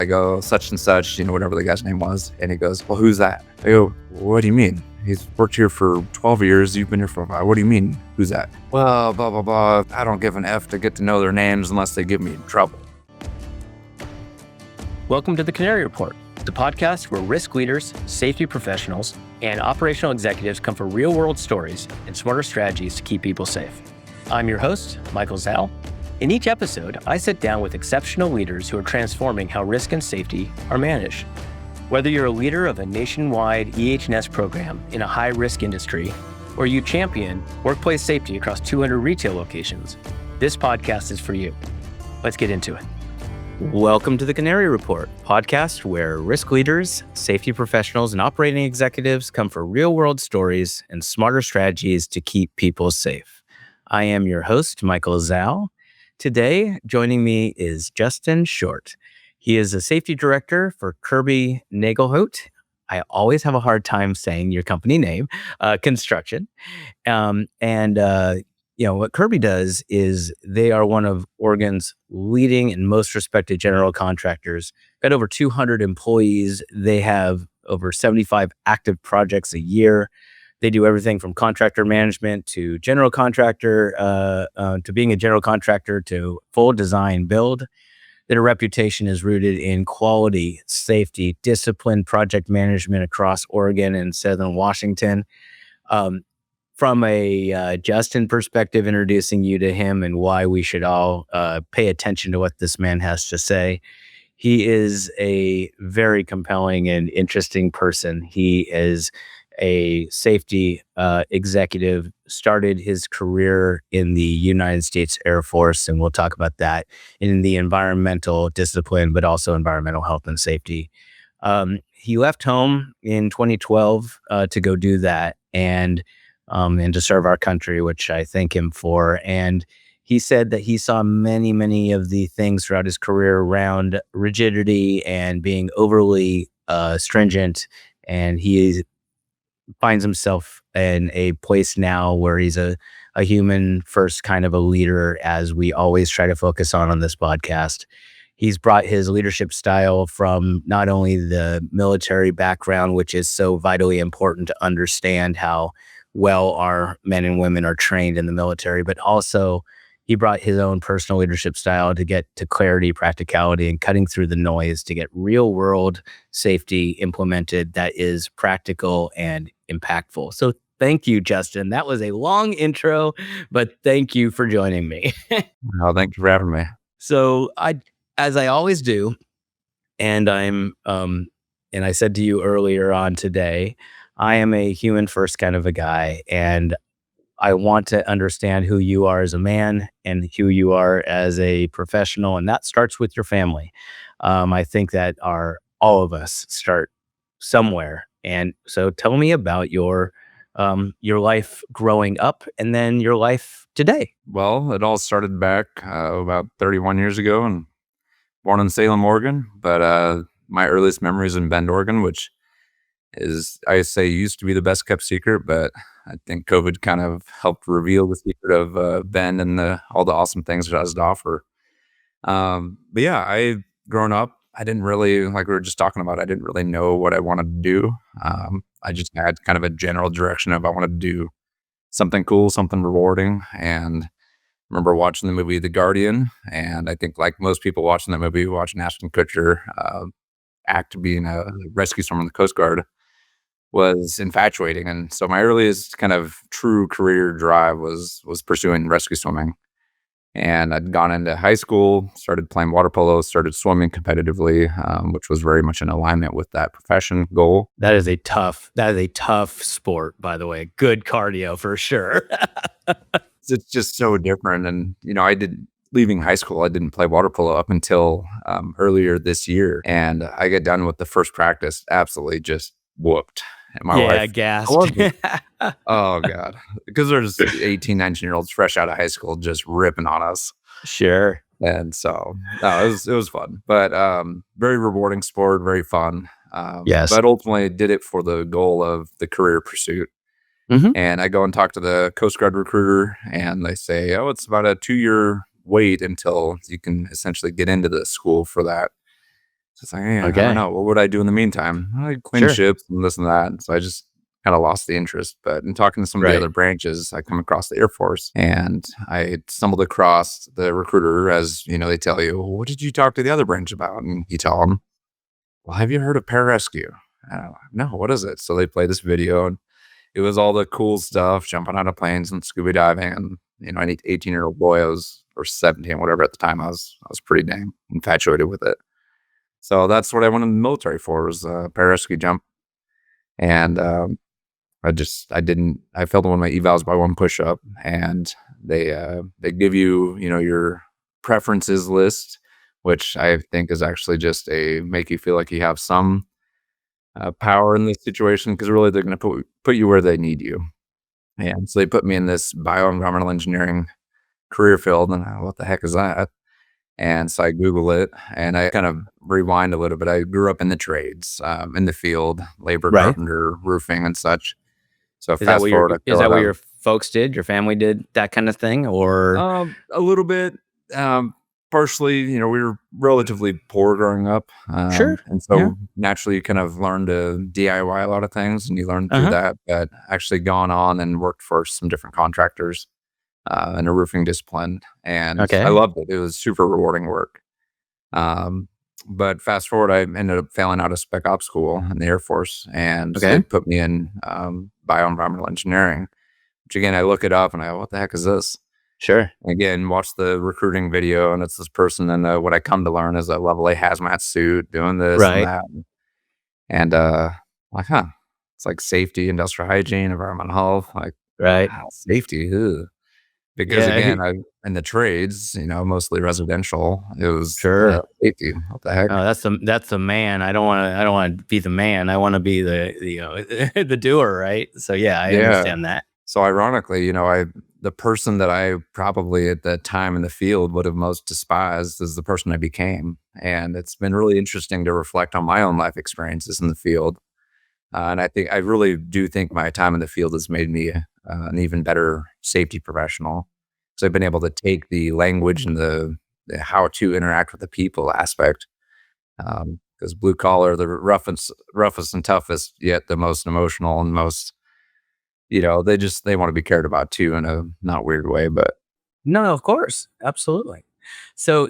I go, such and such, whatever the guy's name was. And he goes, well, who's that? I go, what do you mean? He's worked here for 12 years. You've been here for 5. What do you mean? Who's that? Well, blah, blah, blah. I don't give an F to get to know their names unless they get me in trouble. Welcome to the Canary Report, the podcast where risk leaders, safety professionals, and operational executives come for real-world stories and smarter strategies to keep people safe. I'm your host, Michael Zhao. In each episode, I sit down with exceptional leaders who are transforming how risk and safety are managed. Whether you're a leader of a nationwide EH&S program in a high-risk industry, or you champion workplace safety across 200 retail locations, this podcast is for you. Let's get into it. Welcome to the Canary Report, podcast where risk leaders, safety professionals, and operating executives come for real-world stories and smarter strategies to keep people safe. I am your host, Michael Zhao. Today, joining me is Justin Short. He is a safety director for Kirby Nagelhout. I always have a hard time saying your company name, construction. What Kirby does is they are one of Oregon's leading and most respected general contractors. Got over 200 employees. They have over 75 active projects a year. They do everything from contractor management to general contractor, to being a general contractor to full design build. Their reputation is rooted in quality, safety, disciplined project management across Oregon and Southern Washington. From a Justin perspective, introducing you to him and why we should all pay attention to what this man has to say. He is a very compelling and interesting person. He is a safety executive, started his career in the United States Air Force, and we'll talk about that in the environmental discipline, but also environmental health and safety. He left home in 2012 to go do that and to serve our country, which I thank him for. And he said that he saw many, many of the things throughout his career around rigidity and being overly stringent, and he finds himself in a place now where he's a human first kind of a leader, as we always try to focus on this podcast. He's brought his leadership style from not only the military background, which is so vitally important to understand how well our men and women are trained in the military, but also he brought his own personal leadership style to get to clarity, practicality, and cutting through the noise to get real world safety implemented that is practical and impactful. So thank you, Justin. That was a long intro, but thank you for joining me. Oh, thank you for having me. So as I always do, and and I said to you earlier on today, I am a human first kind of a guy, and I want to understand who you are as a man and who you are as a professional, and that starts with your family. I think that all of us start somewhere, and so tell me about your life growing up, and then your life today. Well, it all started back about 31 years ago, and born in Salem, Oregon. But my earliest memories in Bend, Oregon, which is, I say, used to be the best kept secret, but I think COVID kind of helped reveal the secret of Bend and all the awesome things it has to offer. But yeah, growing up, I didn't really, like we were just talking about, I didn't really know what I wanted to do. I just had kind of a general direction of I wanted to do something cool, something rewarding. And I remember watching the movie The Guardian, and I think like most people watching that movie, watching Ashton Kutcher act being a rescue swimmer in the Coast Guard was infatuating. And so my earliest kind of true career drive was pursuing rescue swimming. And I'd gone into high school, started playing water polo, started swimming competitively, which was very much in alignment with that profession goal. That is a tough sport, by the way. Good cardio for sure. It's just so different. And, leaving high school, I didn't play water polo up until earlier this year. And I get done with the first practice, absolutely just whooped. And my wife, gassed. Oh, God. Because there's 18, 19-year-olds fresh out of high school just ripping on us. Sure. And so, no, it was fun. But very rewarding sport, very fun. Yes. But ultimately did it for the goal of the career pursuit. Mm-hmm. And I go and talk to the Coast Guard recruiter, and they say, oh, it's about a 2-year wait until you can essentially get into the school for that. So it's like, yeah, I don't Okay. know. What would I do in the meantime? I clean Sure. ships and this and that. And so I just kind of lost the interest. But in talking to some of the Right. other branches, I come across the Air Force and I stumbled across the recruiter as, they tell you, well, what did you talk to the other branch about? And you tell them, well, have you heard of pararescue? No, what is it? So they play this video and it was all the cool stuff, jumping out of planes and scuba diving. And, any 18-year-old boy, I was, or 17, whatever at the time, I was pretty dang infatuated with it. So that's what I went in the military for was pararescue jump. And I failed one of my evals by one push up and they give you, your preferences list, which I think is actually just a make you feel like you have some power in this situation because really they're going to put you where they need you. And so they put me in this bioenvironmental engineering career field, and what the heck is that? And so I Google it, and I kind of rewind a little bit. I grew up in the trades, in the field, labor, Right. carpenter, roofing, and such. So Is that fast what your forward, I is feel that like what I've your folks did? Your family did that kind of thing, or a little bit, partially, we were relatively poor growing up, sure? and Yeah. so naturally you kind of learn to DIY a lot of things, and you learn Uh through huh. that. But actually gone on and worked for some different contractors in a roofing discipline, and I Okay. loved it. It was super rewarding work. Um, but fast forward, I ended up failing out of spec ops school in the Air Force, and so they Okay. put me in bioenvironmental engineering. Which again, I look it up and I go, "What the heck is this?" Sure. Again, watch the recruiting video, and it's this person in what I come to learn is a level A hazmat suit doing this and Right. that, and like, huh, it's like safety, industrial hygiene, environmental health, like Right. wow, safety, ugh. Because Yeah. again, I in the trades, mostly residential, it was Sure. safety. What the heck? Oh, that's the man. I don't want to be the man. I want to be the the doer, right? So yeah, I Yeah. understand that. So ironically, the person that I probably at that time in the field would have most despised is the person I became. And it's been really interesting to reflect on my own life experiences in the field. And I really do think my time in the field has made me an even better safety professional. So I've been able to take the language and the how to interact with the people aspect. Because blue collar, the roughest and toughest, yet the most emotional and most, they want to be cared about too in a not weird way. But No, no, of course, absolutely. So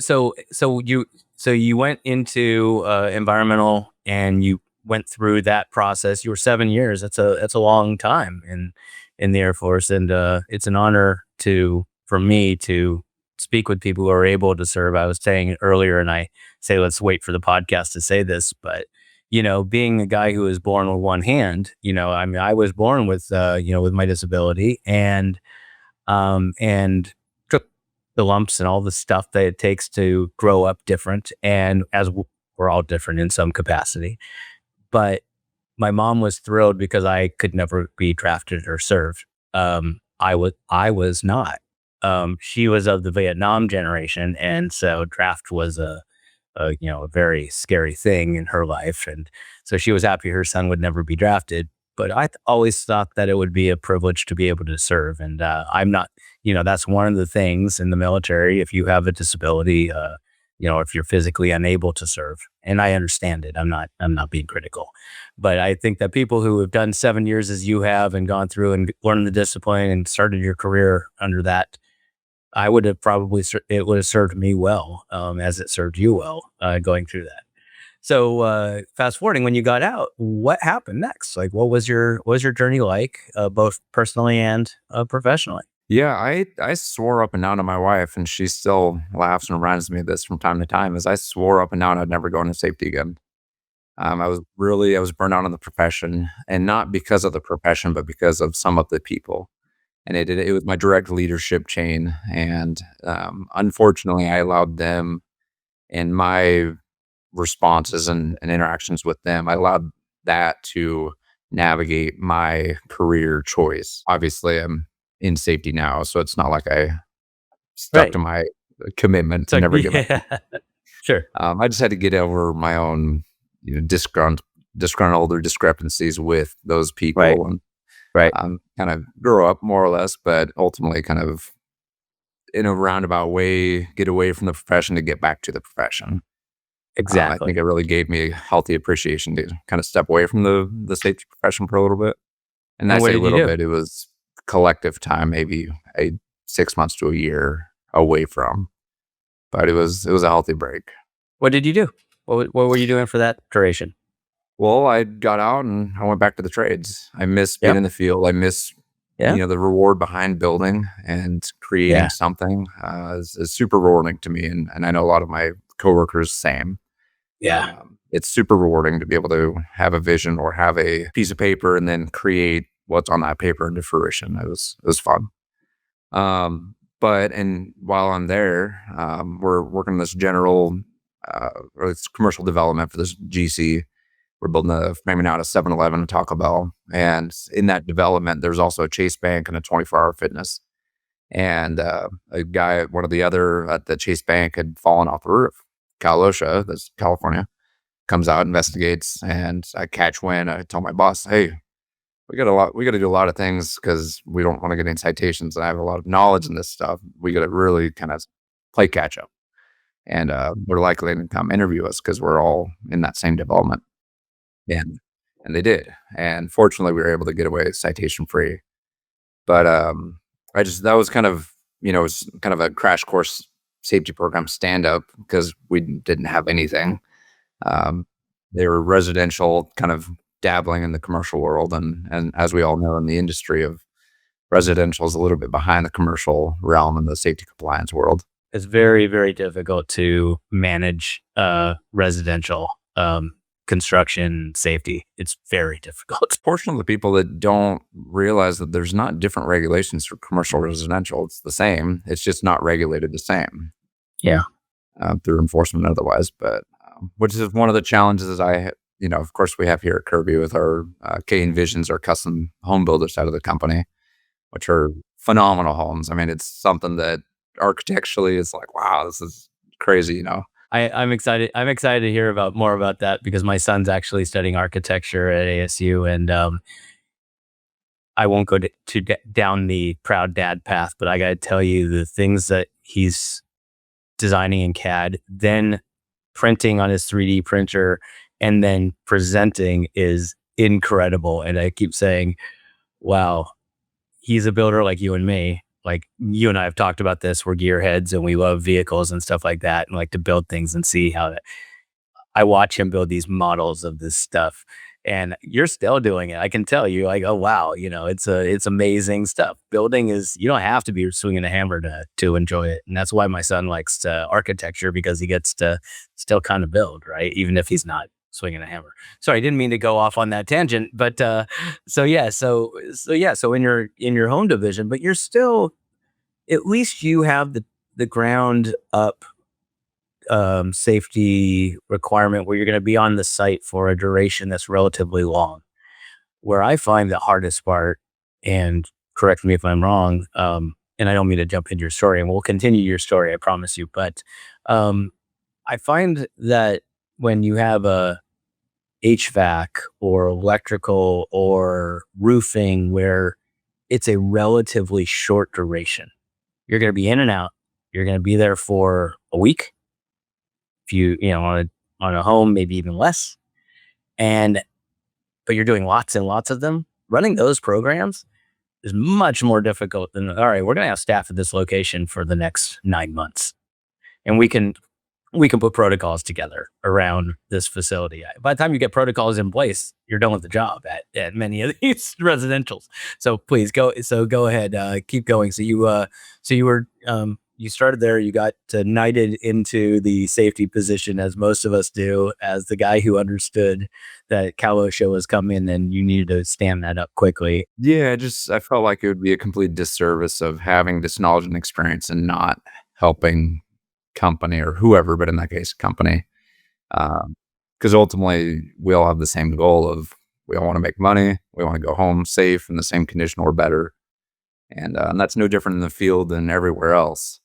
you went into environmental and you went through that process. You were 7 years. That's a long time in the Air Force, and it's an honor to for me to speak with people who are able to serve. I was saying it earlier, and I say let's wait for the podcast to say this, but being a guy who was born with one hand, I mean, I was born with with my disability, and took the lumps and all the stuff that it takes to grow up different. And we're all different in some capacity, but my mom was thrilled because I could never be drafted or served. I was not. She was of the Vietnam generation, and so draft was a very scary thing in her life, and so she was happy her son would never be drafted. But always thought that it would be a privilege to be able to serve, and I'm not. That's one of the things in the military. If you have a disability, if you're physically unable to serve, and I understand it. I'm not being critical, but I think that people who have done 7 years as you have and gone through and learned the discipline and started your career under that, I would have it would have served me well, as it served you well, going through that. So, fast forwarding when you got out, what happened next? Like, what was your journey like, both personally and professionally? yeah, I swore up and down to my wife, and she still laughs and reminds me of this from time to time. Is I swore up and down I'd never go into safety again. I was burned out on the profession, and not because of the profession, but because of some of the people. And it was my direct leadership chain, and unfortunately, I allowed them in my responses and interactions with them. I allowed that to navigate my career choice. Obviously, I'm in safety now, so it's not like I stuck Right. to my commitment It's to like, never get back. yeah, sure. I just had to get over my own, disgruntled or discrepancies with those Right. people and Right. kind of grow up more or less, but ultimately kind of in a roundabout way, get away from the profession to get back to the profession. I think Exactly. it really gave me a healthy appreciation to kind of step away from the safety profession for a little bit. And I And what say a did you little do? bit, it was collective time, maybe a 6 months to a year away from, but it was a healthy break. What did you do? What were you doing for that duration? Well, I got out and I went back to the trades. I miss being Yep. in the field. I miss, Yeah. the reward behind building and creating Yeah. something is super rewarding to me. And I know a lot of my coworkers, same. Yeah. It's super rewarding to be able to have a vision or have a piece of paper and then create what's on that paper into fruition. It was fun. But and while I'm there, we're working this or this commercial development for this GC. We're building maybe now a 7-Eleven, a Taco Bell, and in that development, there's also a Chase Bank and a 24-hour fitness. And a guy at one of the other at the Chase Bank had fallen off the roof. Cal OSHA, that's California, comes out, investigates, and I catch wind. I tell my boss, "Hey, we got to do a lot of things because we don't want to get any citations. I have a lot of knowledge in this stuff. We got to really kind of play catch up, and we're likely to come interview us because we're all in that same development." And and they did, and fortunately, we were able to get away citation free. But I just that was kind of it was kind of a crash course safety program stand up because we didn't have anything. Um, they were residential, kind of dabbling in the commercial world, and as we all know, in the industry of residential is a little bit behind the commercial realm in the safety compliance world. It's very, very difficult to manage residential construction safety. It's very difficult. Portion of the people that don't realize that there's not different regulations for commercial residential. It's the same. It's just not regulated the same Yeah. through enforcement and otherwise. But which is one of the challenges of course, we have here at Kirby with our K Envisions, our custom home builder side of the company, which are phenomenal homes. I mean, it's something that architecturally is like, wow, this is crazy. I'm excited. I'm excited to hear about more about that because my son's actually studying architecture at ASU, and I won't go down the proud dad path, but I got to tell you the things that he's designing in CAD, then printing on his 3D printer, and then presenting is incredible. And I keep saying, wow, he's a builder like you and me. Like you and I have talked about this. We're gearheads and we love vehicles and stuff like that and like to build things and see how I watch him build these models of this stuff. And you're still doing it. I can tell you, like, oh wow, it's amazing stuff. Building is you don't have to be swinging a hammer to enjoy it, and that's why my son likes architecture because he gets to still kind of build, right? Even if he's not swinging a hammer. Sorry, I didn't mean to go off on that tangent, but so in your home division, but you're still at least you have the ground up safety requirement where you're going to be on the site for a duration that's relatively long. Where I find the hardest part, and correct me if I'm wrong, and I don't mean to jump into your story, and we'll continue your story, I promise you, but um, I find that when you have a HVAC or electrical or roofing where it's a relatively short duration, you're going to be in and out. You're going to be there for a week, if on a home, maybe even less. And but you're doing lots and lots of them. Running those programs is much more difficult than all right, we're gonna have staff at this location for the next 9 months. And we can put protocols together around this facility. By the time you get protocols in place, you're done with the job at many of these residentials. So please go. So go ahead, keep going. So you were, you started there. You got knighted into the safety position, as most of us do, as the guy who understood that Cal OSHA was coming, and you needed to stand that up quickly. Yeah, I felt like it would be a complete disservice of having this knowledge and experience and not helping company or whoever, but in that case, company. Because ultimately, we all have the same goal of we all want to make money, we want to go home safe in the same condition or better, and that's no different in the field than everywhere else.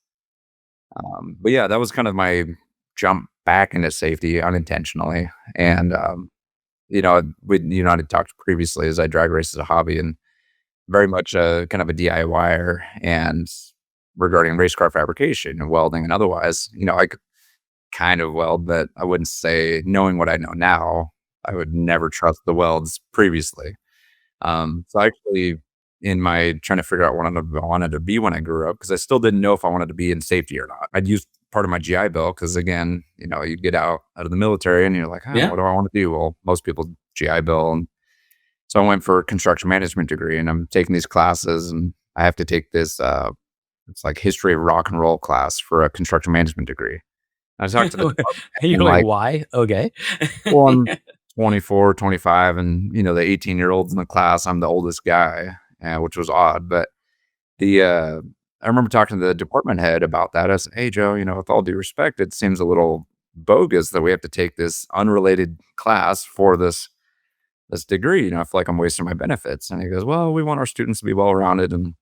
But yeah, that was kind of my jump back into safety unintentionally, and I talked previously as I drag race as a hobby and very much a kind of a DIYer and regarding race car fabrication and welding and otherwise, I kind of weld, but I wouldn't say, knowing what I know now, I would never trust the welds previously. So actually, in my trying to figure out what I wanted to be when I grew up, because I still didn't know if I wanted to be in safety or not. I'd use part of my GI Bill because, again, you get out of the military and you're like, oh, Yeah. what do I want to do? Well, most people GI Bill, and so I went for a construction management degree, and I'm taking these classes, and I have to take this. It's like history of rock and roll class for a construction management degree. I talked to the department You're and like, like, why? Okay. well, I'm 24, 25, and the 18-year-olds in the class, I'm the oldest guy, which was odd. But the I remember talking to the department head about that. I said, "Hey, Joe, with all due respect, it seems a little bogus that we have to take this unrelated class for this degree. I feel like I'm wasting my benefits." And he goes, "Well, we want our students to be well rounded," and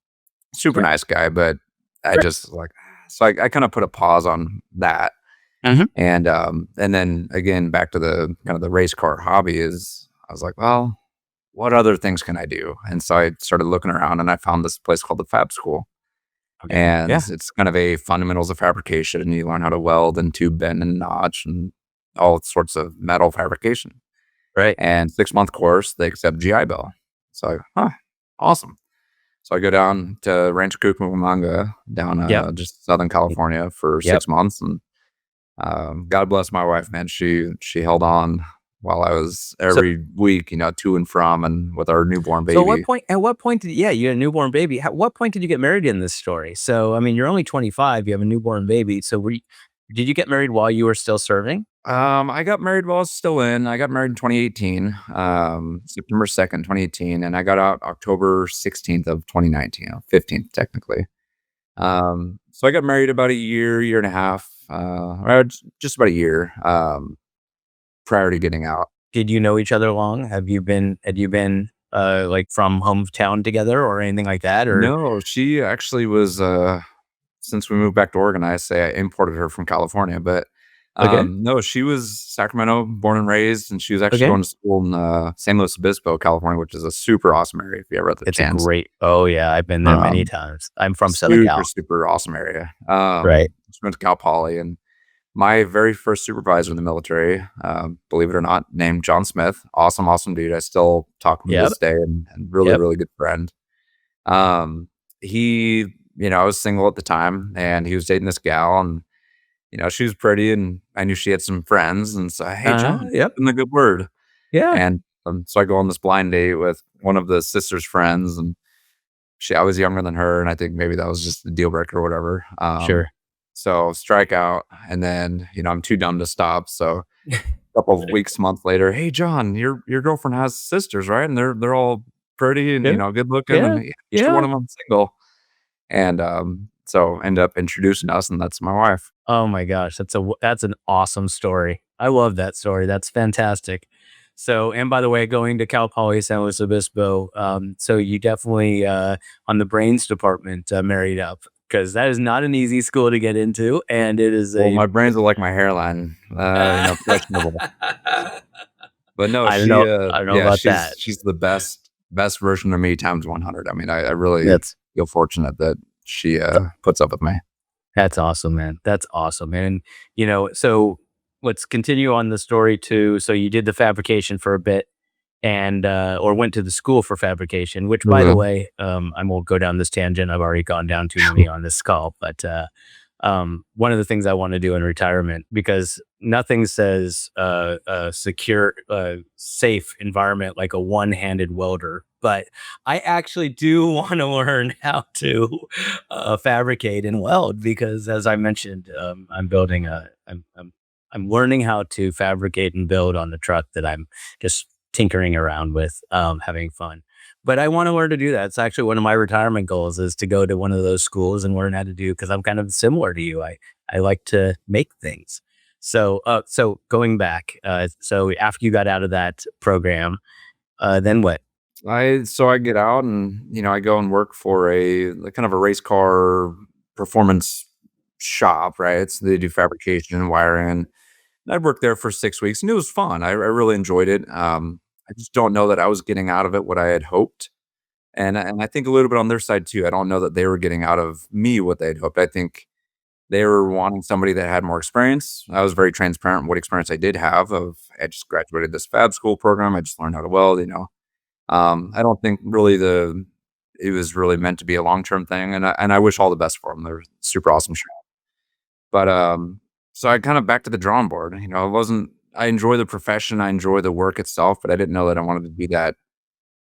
super Sure. nice guy, but I Sure. just like, so I kind of put a pause on that. Mhm. And then again, back to the kind of the race car hobby is I was like, well, what other things can I do? And so I started looking around and I found this place called the Fab School. Okay. And Yeah. it's kind of a fundamentals of fabrication. You learn how to weld and tube bend and notch and all sorts of metal fabrication. Right. And 6-month course, they accept GI Bill. So, awesome. So I go down to Rancho Cucamonga down Yep. just Southern California for Yep. 6 months, and God bless my wife, man. She held on while I was So every week, to and from, and with our newborn so baby. at what point did yeah, you had a newborn baby. What point did you get married in this story? So, I mean, you're only 25, you have a newborn baby. So did you get married while you were still serving? I got married while I was still in. I got married in 2018, September 2nd, 2018, and I got out October 16th of 2019, 15th technically. So I got married about a year and a half, or just about a year, prior to getting out. Did you know each other long? Had you been like from hometown together or anything like that? Or No, she actually was, since we moved back to Oregon, I say I imported her from California, but, okay. no, she was Sacramento born and raised, and she was actually Okay. going to school in, San Luis Obispo, California, which is a super awesome area if you ever have the It's a chance. great oh yeah, I've been there many Um, times. I'm from Southern super, Cal. super awesome area. Right. She went to Cal Poly, and my very first supervisor in the military, believe it or not, named John Smith. Awesome, awesome dude. I still talk to him to Yep. this day, and really, Yep. really good friend. Um, he, I was single at the time, and he was dating this gal, and she was pretty, and I knew she had some friends, and so, hey, John, Yep. put in the good word, Yeah. and so I go on this blind date with one of the sister's friends, and I was younger than her, and I think maybe that was just the deal breaker or whatever. Sure. So strike out, and then I'm too dumb to stop. So a couple of weeks, month later, hey, John, your girlfriend has sisters, right? And they're all pretty and Yeah. good looking, Yeah. and she one Yeah. of them single. And, so end up introducing us, and that's my wife. Oh my gosh, that's an awesome story. I love that story. That's fantastic. So, and by the way, going to Cal Poly San Luis Obispo, so you definitely on the brains department married up because that is not an easy school to get into, and it is Well, a. my brains are like my hairline, questionable. But no, I don't know. I don't know yeah, about that. she's the best version of me times 100. I mean, I really That's feel fortunate that she, puts up with me. That's awesome, man. That's awesome. And, so let's continue on the story too. So you did the fabrication for a bit and, or went to the school for fabrication, which by the Mhm. way, I won't go down this tangent. I've already gone down too many on this call, but, one of the things I want to do in retirement because nothing says a secure, safe environment like a one-handed welder. But I actually do want to learn how to fabricate and weld because, as I mentioned, I'm learning how to fabricate and build on the truck that I'm just tinkering around with, having fun. But I want to learn to do that. It's actually one of my retirement goals is to go to one of those schools and learn how to do because I'm kind of similar to you. I like to make things. So so going back, so after you got out of that program, then what? I get out, and I go and work for a like, kind of a race car performance shop, right? So they do fabrication and wiring. And I worked there for 6 weeks, and it was fun. I really enjoyed it. I just don't know that I was getting out of it what I had hoped. And I think a little bit on their side too. I don't know that they were getting out of me what they'd hoped. I think they were wanting somebody that had more experience. I was very transparent what experience I did have. I just graduated this fab school program. I just learned how to weld. I don't think really it was really meant to be a long term thing, and I wish all the best for them. They're super awesome shop. But so I kind of back to the drawing board. It wasn't. I enjoy the profession. I enjoy the work itself, but I didn't know that I wanted to do that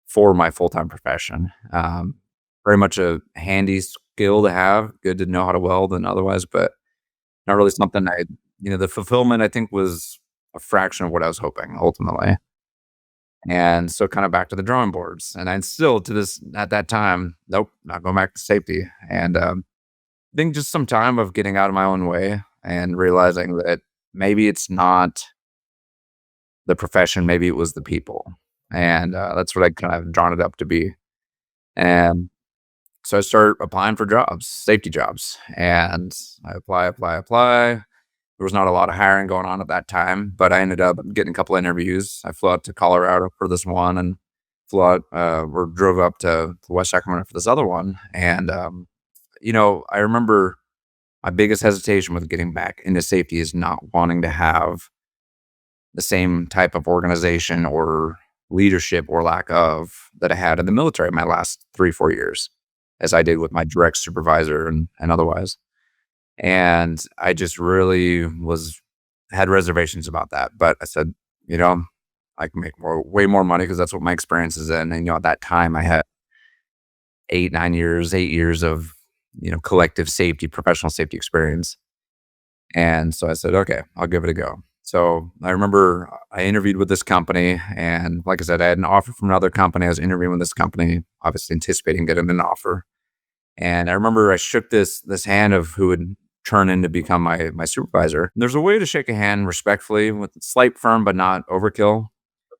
for my full time profession. Very much a handy skill to have. Good to know how to weld and otherwise, but not really something the fulfillment I think was a fraction of what I was hoping ultimately. And so kind of back to the drawing boards. And I still to this at that time, nope, not going back to safety. And I think just some time of getting out of my own way and realizing that maybe it's not the profession, maybe it was the people. And that's what I kind of drawn it up to be. And so I started applying for jobs, safety jobs, and I apply. There was not a lot of hiring going on at that time, but I ended up getting a couple of interviews. I flew out to Colorado for this one and flew out or drove up to West Sacramento for this other one. And, I remember my biggest hesitation with getting back into safety is not wanting to have the same type of organization or leadership or lack of that I had in the military my last 3-4 years, as I did with my direct supervisor and otherwise. And I just really had reservations about that. But I said, I can make way more money because that's what my experience is in. And, at that time I had 8 years of, collective safety, professional safety experience. And so I said, okay, I'll give it a go. So I remember I interviewed with this company, and like I said, I had an offer from another company. I was interviewing with this company, obviously anticipating getting an offer. And I remember I shook this hand of who would turn in to become my supervisor. There's a way to shake a hand respectfully with slight firm, but not overkill.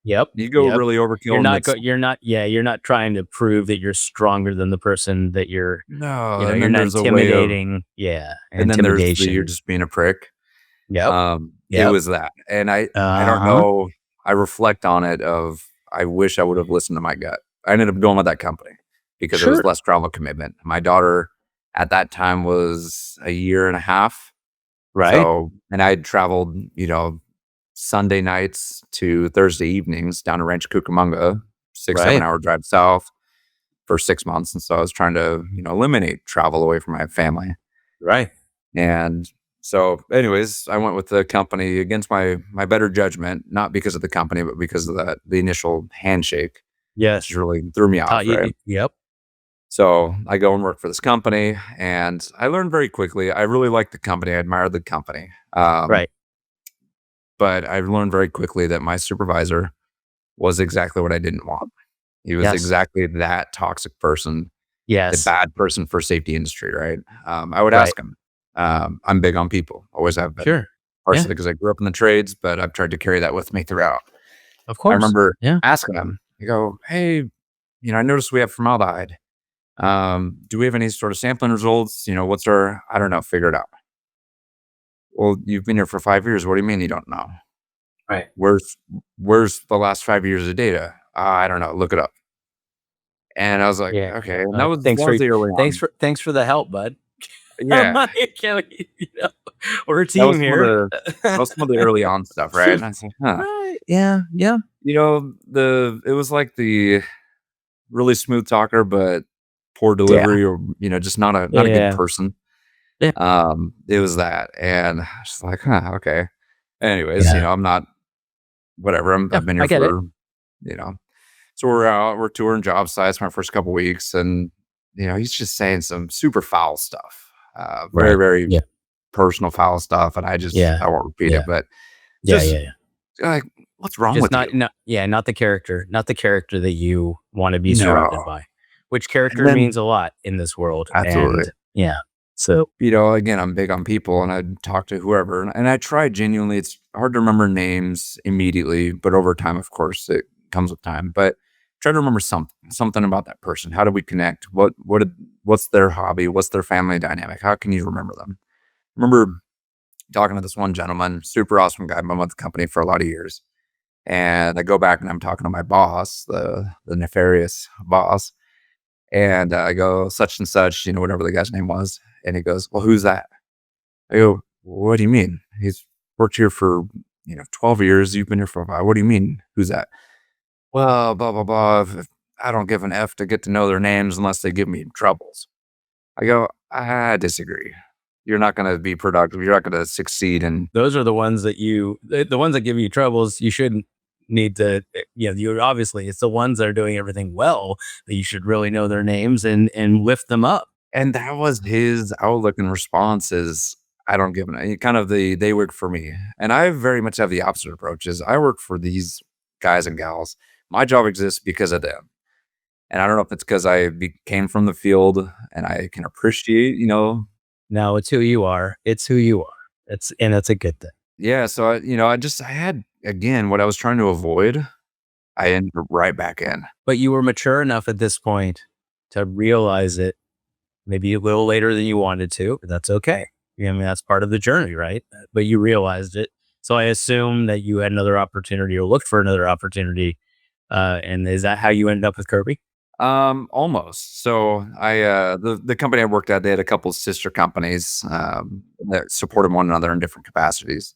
Yep. You go Yep. really overkill. You're not trying to prove that you're stronger than the person that you're, No, you know, and you're then not there's a way of, intimidating. Yeah. and then there's you're Intimidation. just being a prick. Yep. It Yep. was that, and I don't Uh-huh. know. I reflect on it of I wish I would have listened to my gut. I ended up going with that company because it was Sure. less travel commitment. My daughter at that time was a year and a half. Right. So, and I'd traveled, Sunday nights to Thursday evenings down to Rancho Cucamonga, 6-7 Right. hour drive south for 6 months. And so I was trying to, eliminate travel away from my family. Right. And so, anyways, I went with the company against my better judgment, not because of the company, but because of the initial handshake, which Yes. really threw me off, right? Yep. So I go and work for this company, and I learned very quickly. I really liked the company. I admired the company. Right. But I learned very quickly that my supervisor was exactly what I didn't want. He was Yes. exactly that toxic person, the Yes. bad person for safety industry, right? I would Right. ask him. I'm big on people, always have been. Sure. Yeah. Partially because I grew up in the trades, but I've tried to carry that with me throughout. Of I course. remember Yeah. asking him, I go, hey, I noticed we have formaldehyde. Do we have any sort of sampling results? What's I don't know, figure it out. Well, you've been here for 5 years. What do you mean you don't know? Right. Where's the last 5 years of data? I don't know. Look it up. And I was like, Yeah. okay. And that was the early on. Thanks for the help, bud. I'm Yeah. not, we're a That was team here. some of the early on stuff, right? And I was like, huh. Right. Yeah. Yeah. It was like the really smooth talker, but poor Yeah. delivery, or just not a good Yeah. person. Yeah. It was that, and I was just like, huh, okay. Anyways, Yeah. I'm not whatever. Yeah. I've been I here get it. for, you know, so we're touring job sites my first couple weeks, and he's just saying some super foul stuff, very Right. very Yeah. personal foul stuff, and Yeah. I won't repeat Yeah. it, but Yeah. just Yeah. Yeah. like, what's wrong Just with you? not the character, that you want to be surrounded No, by, which and character means then a lot in this world. absolutely. And yeah. So, Again, I'm big on people, and I'd talk to whoever, and I try genuinely. It's hard to remember names immediately, but over time, of course, it comes with time. But try to remember something about that person. How did we connect? What's their hobby? What's their family dynamic? How can you remember them? Remember talking to this one gentleman, super awesome guy, been with the company for a lot of years, and I go back and I'm talking to my boss, the nefarious boss, and I go such and such, whatever the guy's name was, and he goes, "Well, who's that?" I go, what do you mean? He's worked here for, 12 years. You've been here for 5. What do you mean? Who's that? Well, blah, blah, blah. If I don't give an F to get to know their names unless they give me troubles. I go, I disagree. You're not going to be productive. You're not going to succeed. And Those are the ones that the ones that give you troubles. You shouldn't need to, you obviously, it's the ones that are doing everything well that you should really know their names and lift them up. that was his outlook and response is, I don't give an kind of they work for me. And I very much have the opposite approach is I work for these guys and gals. My job exists because of them. And I don't know if it's because came from the field and I can appreciate, No, it's who you are. It's who you are. It's a good thing. yeah. So I had again what I was trying to avoid. I ended up right back in. But you were mature enough at this point to realize it maybe a little later than you wanted to, but that's okay. I mean, that's part of the journey, right? But you realized it. So I assume that you had another opportunity or looked for another opportunity. And is that how you ended up with Kirby? Almost. So the company I worked at, they had a couple of sister companies that supported one another in different capacities.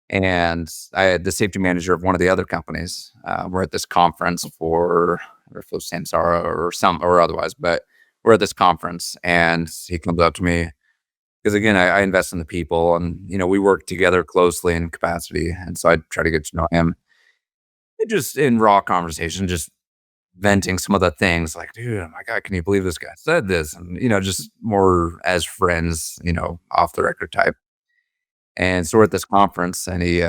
And I had the safety manager of one of the other companies. We're at this conference for, or if it was Samsara or some or otherwise, but we're at this conference and he comes up to me because again, I invest in the people and, we work together closely in capacity. And so I try to get to know him. It just in raw conversation, just venting some of the things like, dude, oh my God, can you believe this guy said this? And, just more as friends, off the record type. And so we're at this conference and he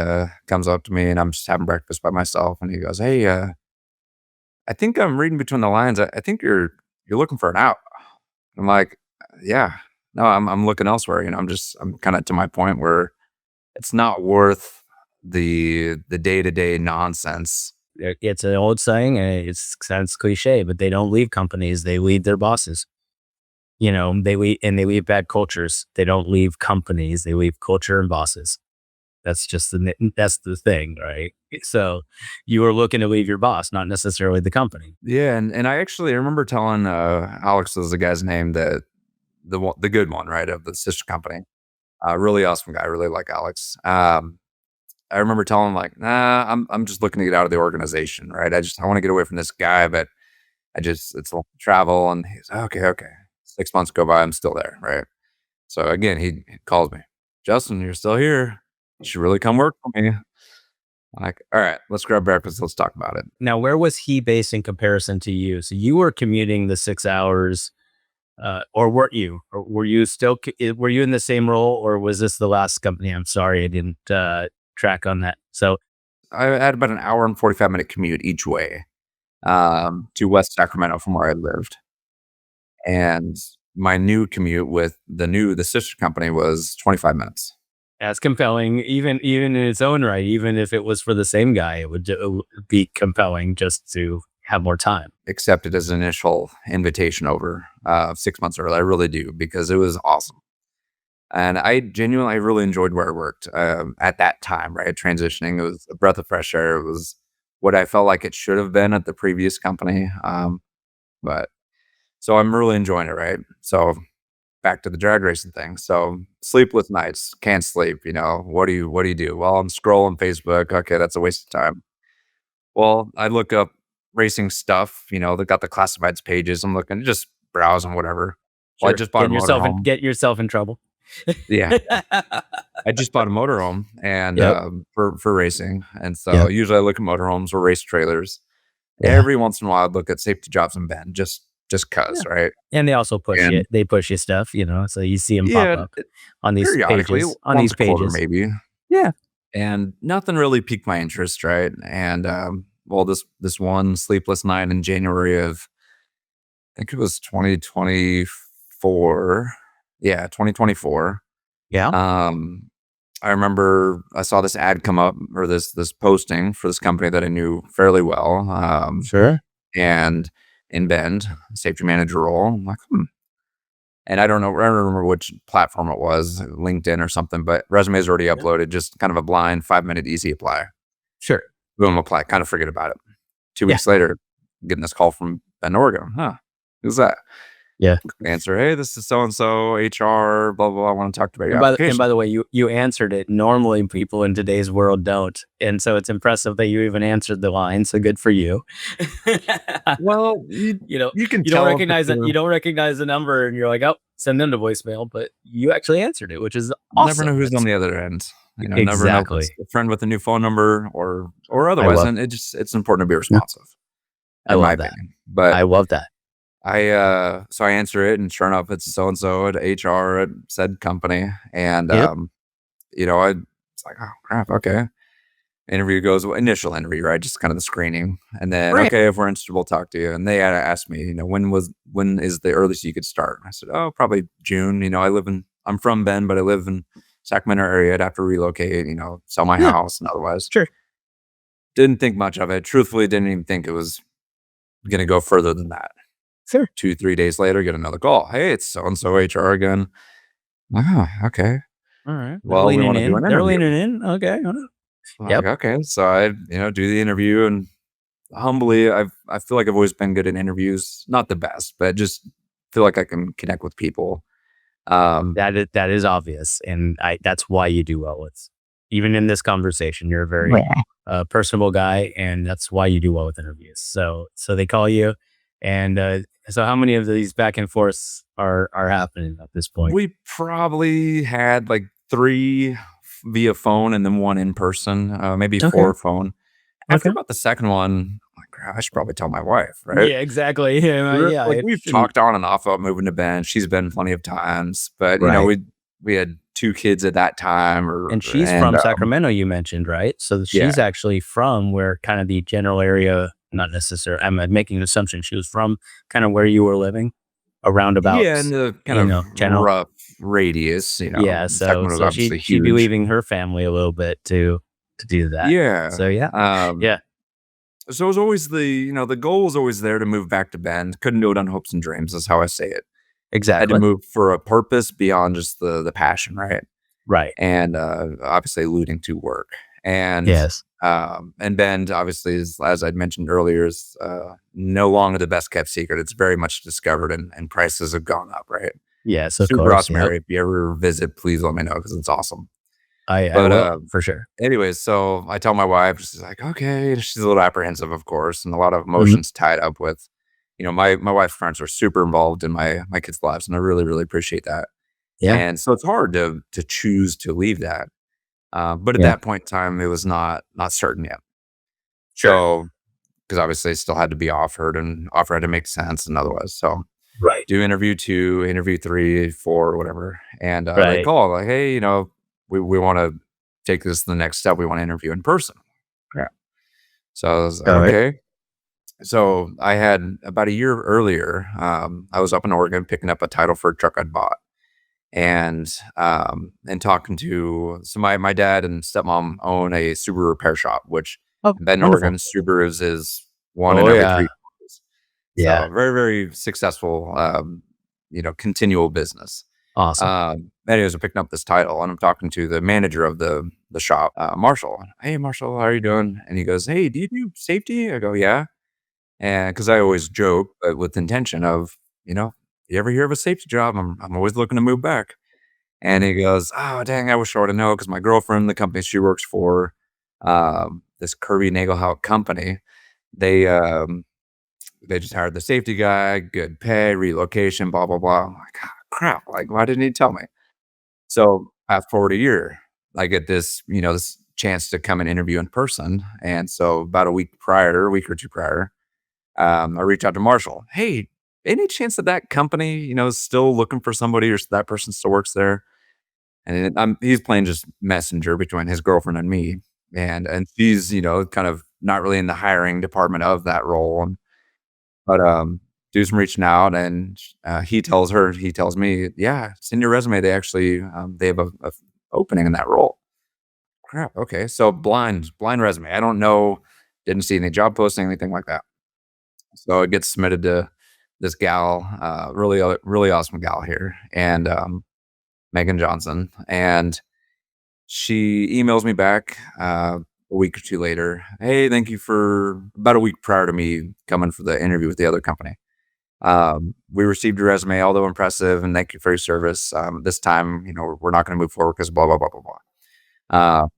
comes up to me and I'm just having breakfast by myself. And he goes, hey, I think I'm reading between the lines. I think you're looking for an out. I'm like, yeah, no, I'm looking elsewhere. I'm kind of to my point where it's not worth the day-to-day nonsense. It's an old saying, and it sounds cliche, but they don't leave companies; they leave their bosses. They leave bad cultures. They don't leave companies; they leave culture and bosses. That's the thing, right? So you were looking to leave your boss, not necessarily the company. Yeah, and I actually remember telling Alex was the guy's name that the good one, right, of the sister company. Really awesome guy. I really like Alex. I remember telling him like, nah, I'm just looking to get out of the organization, right? I want to get away from this guy, but it's a lot of travel. And he's okay, okay. 6 months go by, I'm still there, right? So again, he calls me, Justin, you're still here. You should really come work for me. I'm like, all right, let's grab breakfast. Let's talk about it. Now, where was he based in comparison to you? So you were commuting the 6 hours, or weren't you? Or were you still? Were you in the same role, or was this the last company? I'm sorry, I didn't track on that. So I had about an hour and 45-minute commute each way to West Sacramento from where I lived. And my new commute with the sister company was 25 minutes. that's compelling, even in its own right. Even if it was for the same guy, it would be compelling just to have more time. Accepted as an initial invitation over 6 months early. I really do because it was awesome. And I really enjoyed where I worked at that time, right? Transitioning, it was a breath of fresh air. It was what I felt like it should have been at the previous company. But so I'm really enjoying it, right? So back to the drag racing thing. So sleepless nights, can't sleep. What do you do? Well, I'm scrolling Facebook. Okay, that's a waste of time. Well, I look up racing stuff. They got the classifieds pages. I'm looking, just browsing whatever. Well, I Sure, just bought a motorhome. get yourself in trouble. Yeah, I just bought a motorhome and Yep. for racing, and so Yep. usually I look at motorhomes or race trailers. Yeah. Every once in a while, I look at safety jobs in Bend, just cause, Yeah. right? And they also push And you. They push you stuff, so you see them pop yeah, up on these periodically, pages. On once these a quarter pages. maybe, Yeah. and nothing really piqued my interest, right? And well, this one sleepless night in January of, I think it was 2024. Yeah, 2024. Yeah. Um, I remember I saw this ad come up or this posting for this company that I knew fairly well. Sure. And in Bend, safety manager role. I'm like, And I don't remember which platform it was, LinkedIn or something, but resume is already Yeah. uploaded, just kind of a blind 5-minute easy apply. Sure. Boom, apply, kind of forget about it. 2 Yeah. weeks later, getting this call from Bend, Oregon. Huh, who's that? Yeah. Answer, hey, this is so and so HR, blah blah blah. I want to talk about your And application. by the way, you answered it. Normally, people in today's world don't, and so it's impressive that you even answered the line. So good for you. Well, You know, you can you don't tell if recognize it's that. You don't recognize the number, and you're like, oh, send them to voicemail. But you actually answered it, which is never know awesome. who's on That's the other end. Never know if it's exactly. a friend with a new phone number or I otherwise. love. And it's important to be Yeah, responsive, I in my love that. opinion. But I love that. so I answer it, and sure enough, it's so and so at HR at said company, and Yep. I it's like, oh crap, okay. Interview goes initial interview, right? Just kind of the screening, and then Right. okay, if we're interested, we'll talk to you. And they had asked me, when is the earliest you could start? I said, oh, probably June. I'm from Bend, but I live in Sacramento area. I'd have to relocate, sell my Yeah. house, and otherwise Sure. didn't think much of it. Truthfully, didn't even think it was gonna go further than that. Sure. 2-3 days later, get another call. Hey, it's so and so HR again. Oh, okay. All right. They're Well, we leaning want to do in. an They're interview. leaning in. Okay. Like, Yep. okay. So I, do the interview, and humbly, I feel like I've always been good at interviews. Not the best, but just feel like I can connect with people. That is obvious, and that's why you do well with. Even in this conversation, you're a very Yeah. personable guy, and that's why you do well with interviews. So they call you, and so how many of these back and forths are happening at this point? We probably had like 3 via phone and then 1 in person, maybe Okay. 4 phone. After Okay. about the second one, I'm like, "Crap, I should probably tell my wife, right?" Yeah. Exactly. Yeah. Yeah. Like, It we've shouldn't. talked on and off about moving to Bend. She's been plenty of times, but, Right. we had 2 kids at that time And she's and, from Sacramento, you mentioned, right? So yeah. she's actually from where kind of the general area, not necessarily, I'm making an assumption she was from kind of where you were living, around about, Yeah, in the kind of general. rough radius, Yeah. So Sacramento's so obviously she'd be huge. leaving her family a little bit to do that. Yeah, So yeah. Yeah. so it was always the goal was always there to move back to Bend. Couldn't do it on hopes and dreams, is how I say it. Had to Exactly. move for a purpose beyond just the passion, right? Right. And, obviously alluding to work. Yes. And Bend obviously is, as I'd mentioned earlier, is, no longer the best kept secret. It's very much discovered, and prices have gone up, right? Yes, of Super course. awesome Yep. area. If you ever visit, please let me know because it's awesome. I But, will for sure. anyways, so I tell my wife, she's like, "Okay." She's a little apprehensive, of course, and a lot of Mhm. emotions tied up with, my wife's friends are super involved in my kids' lives, and I really, really appreciate that. Yeah. And so it's hard to choose to leave that. But at Yeah. that point in time, it was not certain yet. Sure. So, because obviously it still had to be offered, and offer had to make sense and otherwise. So Right. do interview 2, interview 3, 4, whatever. And they Right. call like, hey, we want to take this to the next step. We want to interview in person. Yeah. So I was like, All right. okay. So I had about a year earlier, I was up in Oregon picking up a title for a truck I'd bought. And talking to, so my dad and stepmom own a Subaru repair shop, which Oh, in Bend, wonderful. Oregon, Subarus is one in Oh every yeah. 3 cars. Yeah. So very, very successful, continual business. Awesome. Anyways, I'm picking up this title, and I'm talking to the manager of the shop, Marshall. Hey, Marshall, how are you doing? And he goes, hey, do you do safety? I go, yeah. And because I always joke, but with intention of, you ever hear of a safety job? I'm always looking to move back. And he goes, oh, dang, I wish I would have known because my girlfriend, the company she works for, this Kirby Nagelhout company, they they just hired the safety guy, good pay, relocation, blah, blah, blah. I'm like, "Ah, crap, like, why didn't he tell me?" So fast forward a year, I get this chance to come and interview in person. And so about a week or two prior, I reached out to Marshall. Hey, any chance that company, is still looking for somebody, or that person still works there? And he's playing just messenger between his girlfriend and me. And she's, kind of not really in the hiring department of that role. But do some reaching out, and he tells me, yeah, send your resume. They actually they have a opening in that role. Crap. Okay. So blind resume. I don't know. Didn't see any job posting, anything like that. So it gets submitted to this gal, really awesome gal here, and Megan Johnson. And she emails me back a week or two later. Hey, thank you for about a week prior to me coming for the interview with the other company. We received your resume, although impressive, and thank you for your service. This time, we're not going to move forward because blah, blah, blah, blah, blah. Uh,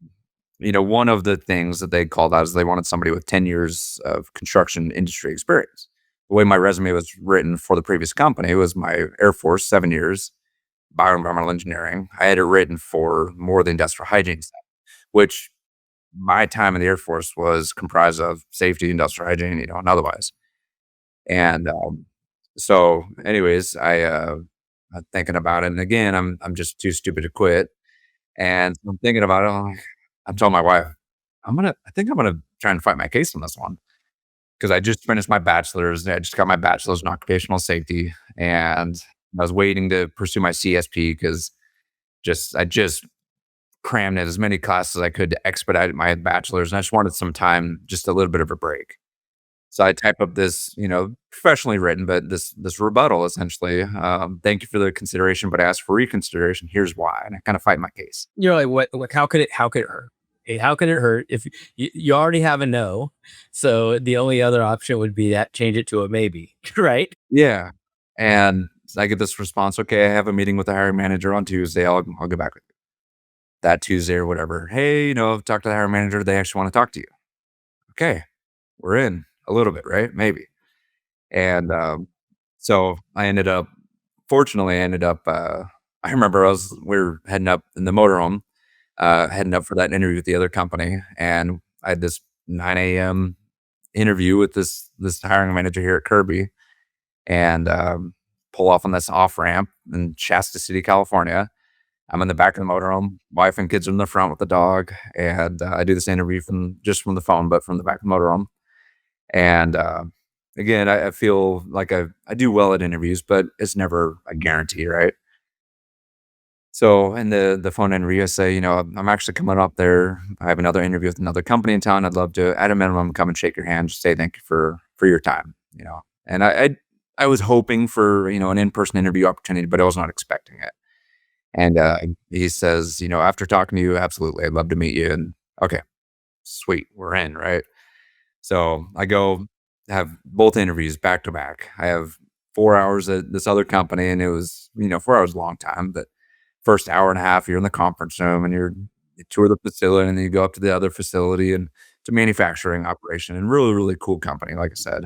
one of the things that they called out is they wanted somebody with 10 years of construction industry experience. The way my resume was written for the previous company was my Air Force, 7 years, bioenvironmental engineering. I had it written for more of the industrial hygiene stuff, which my time in the Air Force was comprised of safety, industrial hygiene, and otherwise. And so, anyways, I'm thinking about it, and again, I'm just too stupid to quit. And I'm thinking about it. I'm telling my wife, I think I'm gonna try and fight my case on this one because I just finished my bachelor's. I just got my bachelor's in occupational safety, and I was waiting to pursue my CSP because I just crammed in as many classes as I could to expedite my bachelor's, and I just wanted some time, just a little bit of a break. So I type up this, professionally written, but this rebuttal essentially. Thank you for the consideration, but I asked for reconsideration. Here's why, and I kind of fight my case. You're like, what? Like, how could it hurt? Hey, how could it hurt if you already have a no? So the only other option would be that change it to a maybe, right? Yeah, and I get this response. Okay, I have a meeting with the hiring manager on Tuesday. I'll get back with you that Tuesday or whatever. Hey, talk to the hiring manager. They actually want to talk to you. Okay, we're in a little bit, right? Maybe. And so fortunately, I ended up, I remember we were heading up in the motorhome, heading up for that interview with the other company. And I had this 9 a.m. interview with this hiring manager here at Kirby, and pull off on this off ramp in Shasta City, California. I'm in the back of the motorhome. Wife and kids are in the front with the dog, and I do this interview from the phone, but from the back of the motorhome. And again, I feel like I do well at interviews, but it's never a guarantee, right? So in the phone interview, I say, I'm actually coming up there. I have another interview with another company in town. I'd love to, at a minimum, come and shake your hand, just say thank you for your time. And I was hoping for an in person interview opportunity, but I was not expecting it. And he says, after talking to you, absolutely, I'd love to meet you. And okay, sweet, we're in, right? So I go have both interviews back to back. I have 4 hours at this other company, and it was 4 hours a long time, but first hour and a half you're in the conference room and you tour the facility, and then you go up to the other facility, and it's a manufacturing operation, and really, really cool company. Like I said,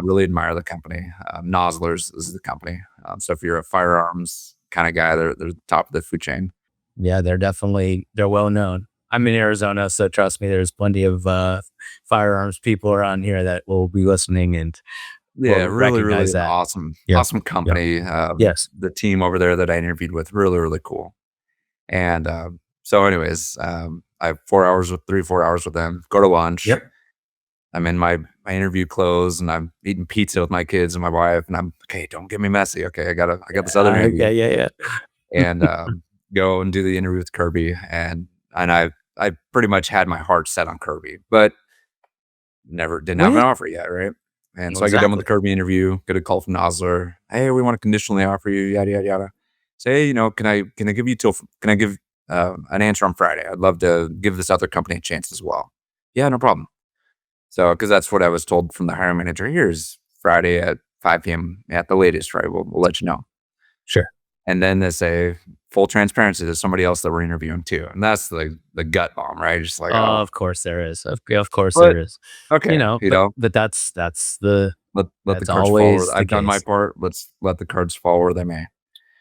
really admire the company. Nozzlers is the company. So if you're a firearms kind of guy, they're the top of the food chain. Yeah, they're well known. I'm in Arizona, so trust me, there's plenty of firearms people around here that will be listening and Yeah, will really, really recognize that. awesome, Yeah. awesome Yep. company. Yes. The team over there that I interviewed with, really, really cool. And so, anyways, I have 4 hours with 4 hours with them. Go to lunch. Yep. I'm in my interview clothes, and I'm eating pizza with my kids and my wife. And I'm okay. Don't get me messy. Okay, I got this other interview, Okay. Yeah. Yeah. and go and do the interview with Kirby. And I pretty much had my heart set on Kirby, but never didn't have an What? offer yet, right? And Well, so I get done with the exactly. Kirby interview, get a call from Nosler. Hey, we want to conditionally offer you, yada yada yada. Say, hey, can I give you can I give an answer on Friday? I'd love to give this other company a chance as well. Yeah, no problem. So, because that's what I was told from the hiring manager. Here's Friday at 5 p.m. at the latest, right? We'll let you know. Sure. And then they say, full transparency, there's somebody else that we're interviewing too. And that's the gut bomb, right? Just like, oh, Of course there is. Of course but there is. okay, But let the that's cards fall always where the I've done my case. part. Let's let the cards fall where they may.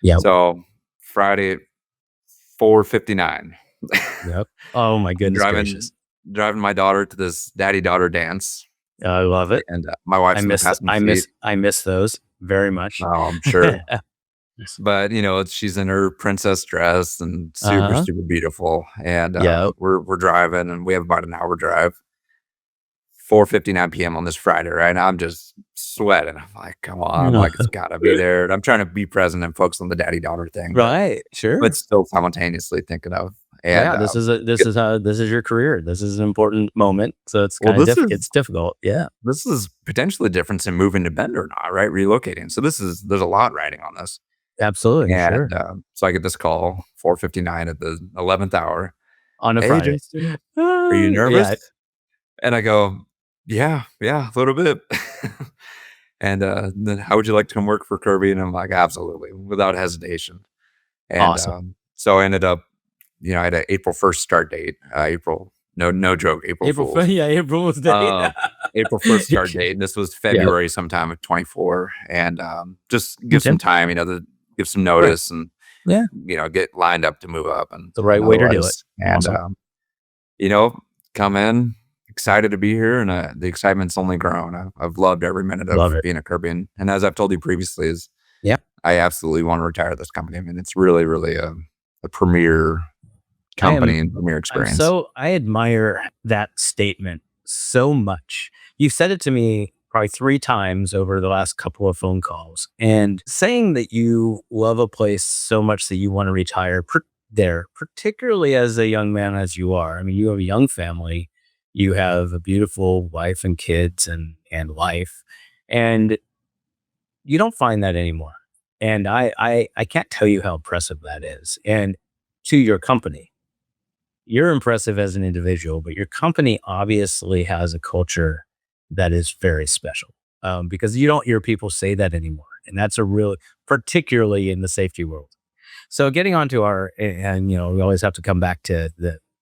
Yep. So Friday at 4:59, Yep. Oh my I'm goodness driving gracious. driving my daughter to this daddy-daughter dance, I love it. and my wife's in the passenger seat. I miss those very much. Oh, I'm sure. But, she's in her princess dress and super, Uh-huh. super beautiful, and, Yep. we're driving, and we have about an hour drive. 4:59 PM on this Friday, right? And I'm just sweating. I'm like, "Come on." I'm like, "It's gotta be there." And I'm trying to be present and focus on the daddy-daughter thing, Right. but Sure. still simultaneously thinking of and, Yeah, this is your career. This is an important moment. So it's well, kind of it's difficult. Yeah. this is potentially the difference in moving to Bend or not, right? Relocating. So there's a lot riding on this. Absolutely. And, Sure. so I get this call, 4:59 at the 11th hour. On a "Hey, Friday. Justin, are you nervous?" Yeah. And I go, "Yeah, yeah, a little bit." And then how would you like to come work for Kirby? And I'm like, absolutely, without hesitation. And Awesome. so I ended up, I had an April 1st start date. April, no joke, April Fools. Yeah, April Fool's Day. Uh, April 1st start date. And this was Yep. February sometime of 24. And just give Okay. some time, to give some Right. notice and, Yeah. get lined up to move up The right and way to do it. otherwise. And, Awesome. you know, come in, excited to be here. And the excitement's only grown. I've loved every minute Love of it. being a Caribbean. And as I've told you previously, is Yeah. I absolutely want to retire this company. I mean, it's really, really a premier I am company and premier I'm experience. so I admire that statement so much. You've said it to me probably 3 times over the last couple of phone calls, and saying that you love a place so much that you wanna retire there, particularly as a young man as you are. I mean, you have a young family, you have a beautiful wife and kids and life, and you don't find that anymore. And I can't tell you how impressive that is, and to your company. You're impressive as an individual, but your company obviously has a culture that is very special, because you don't hear people say that anymore, and that's a real, particularly in the safety world. So getting onto and we always have to come back to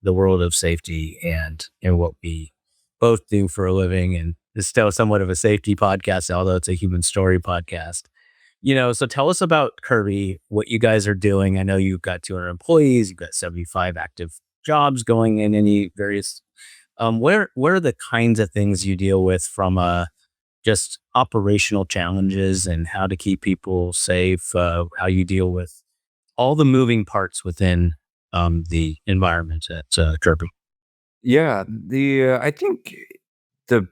the world of safety and what we both do for a living, and it's still somewhat of a safety podcast, although it's a human story podcast. So tell us about Kirby, what you guys are doing. I know you've got 200 employees, you've got 75 active jobs going in any various. Where are the kinds of things you deal with from just operational challenges and how to keep people safe? How you deal with all the moving parts within the environment at Kirby. Yeah, I think the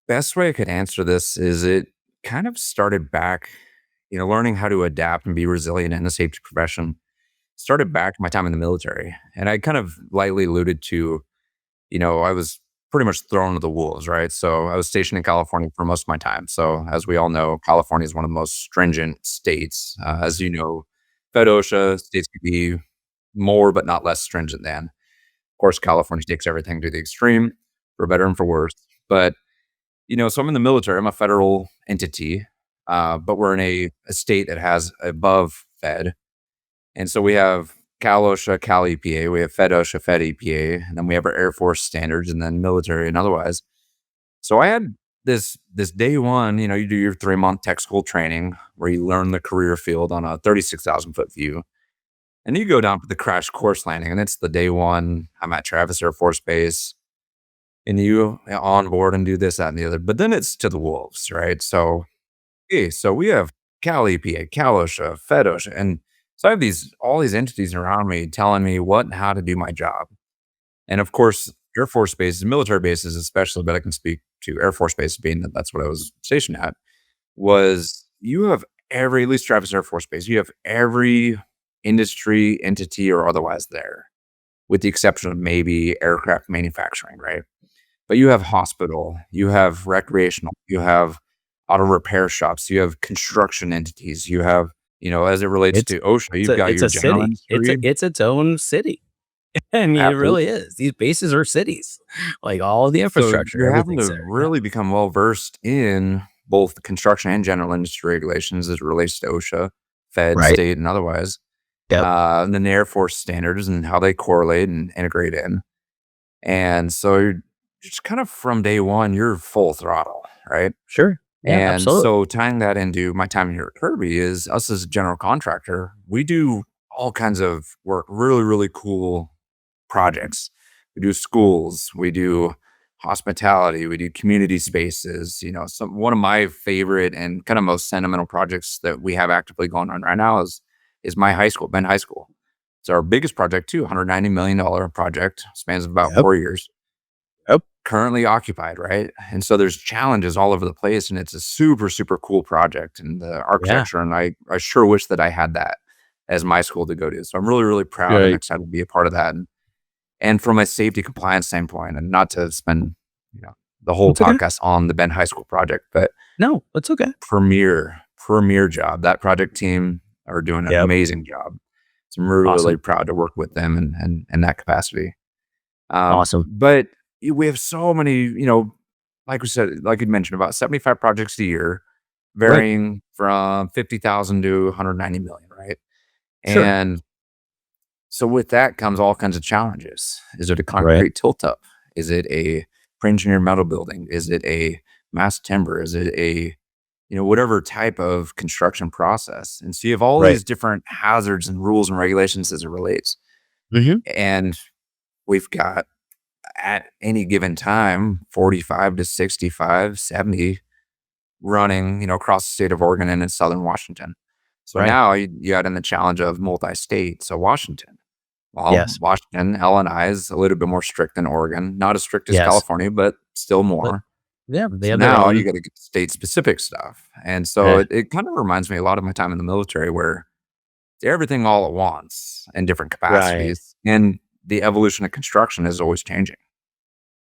best way I could answer this is it kind of started back, learning how to adapt and be resilient in the safety profession. Started back my time in the military, and I kind of lightly alluded to, I was pretty much thrown to the wolves, right? So I was stationed in California for most of my time. So as we all know, California is one of the most stringent states. As you know, FedOSHA states could be more, but not less stringent than. Of course, California takes everything to the extreme, for better and for worse. But so I'm in the military. I'm a federal entity, but we're in a state that has above Fed, and so we have Cal OSHA, Cal EPA, we have Fed OSHA, Fed EPA, and then we have our Air Force standards, and then military and otherwise. So I had this day one. You do your 3 month tech school training where you learn the career field on a 36,000 foot view. And you go down for the crash course landing, and it's the day one. I'm at Travis Air Force Base, and you on board and do this, that, and the other. But then it's to the wolves, right? So, okay, so we have Cal EPA, Cal OSHA, Fed OSHA, and so I have all these entities around me telling me what and how to do my job. And of course, Air Force bases, military bases especially, but I can speak to Air Force Base being that that's what I was stationed at, was you have at least Travis Air Force Base, you have every industry, entity, or otherwise there, with the exception of maybe aircraft manufacturing, right? But you have hospital, you have recreational, you have auto repair shops, you have construction entities, you have, as it relates It's to OSHA, it's you've got a it's your a general city. industry. It's its own city. I mean, it really Absolutely. is. These bases are cities. Like all of the So infrastructure, you're having everything's to there. Yeah. really become well versed in both the construction and general industry regulations as it relates to OSHA, Fed, Right. state, and otherwise. Yep. And then the Air Force standards and how they correlate and integrate in. And so you're just kind of from day one, you're full throttle, right? Sure. Yeah, And absolutely. so tying that into my time here at Kirby is us as a general contractor, we do all kinds of work, really, really cool projects. We do schools, we do hospitality, we do community spaces. One of my favorite and kind of most sentimental projects that we have actively going on right now is my high school, Bend High School. It's our biggest project too, $190 million project, spans of about Yep. 4 years, Yep. currently occupied, right? And so there's challenges all over the place, and it's a super, super cool project and the Yeah. architecture. And I sure wish that I had that as my school to go to. So I'm really, really proud and Right. excited to be a part of that. And from a safety compliance standpoint, and not to spend, you know, the whole It's okay. podcast on the Bend High School project, but No, it's okay. premier job. That project team are doing an Yep. amazing job. So I'm really, Awesome. really proud to work with them and in that capacity. Awesome. But we have so many, like we said, like you mentioned, about 75 projects a year. Right. varying from 50,000 to 190 million, right? Sure. And so with that comes all kinds of challenges. Is it a Right. concrete tilt up? Is it a pre-engineered metal building? Is it a mass timber? Is it a whatever type of construction process? And so you have all Right. these different hazards and rules and regulations as it relates. Hmm. And we've got at any given time 45 to 65, 70 running, across the state of Oregon and in southern Washington. So Right. now you add in the challenge of multi-state. So Washington. Well, Yes. Washington, L&I is a little bit more strict than Oregon, not as strict as Yes. California, but still But more. yeah, they So have their now own. you got to get state specific stuff. And so Yeah. it kind of reminds me a lot of my time in the military where it's everything all at once in different Right. capacities. And the evolution of construction is always changing.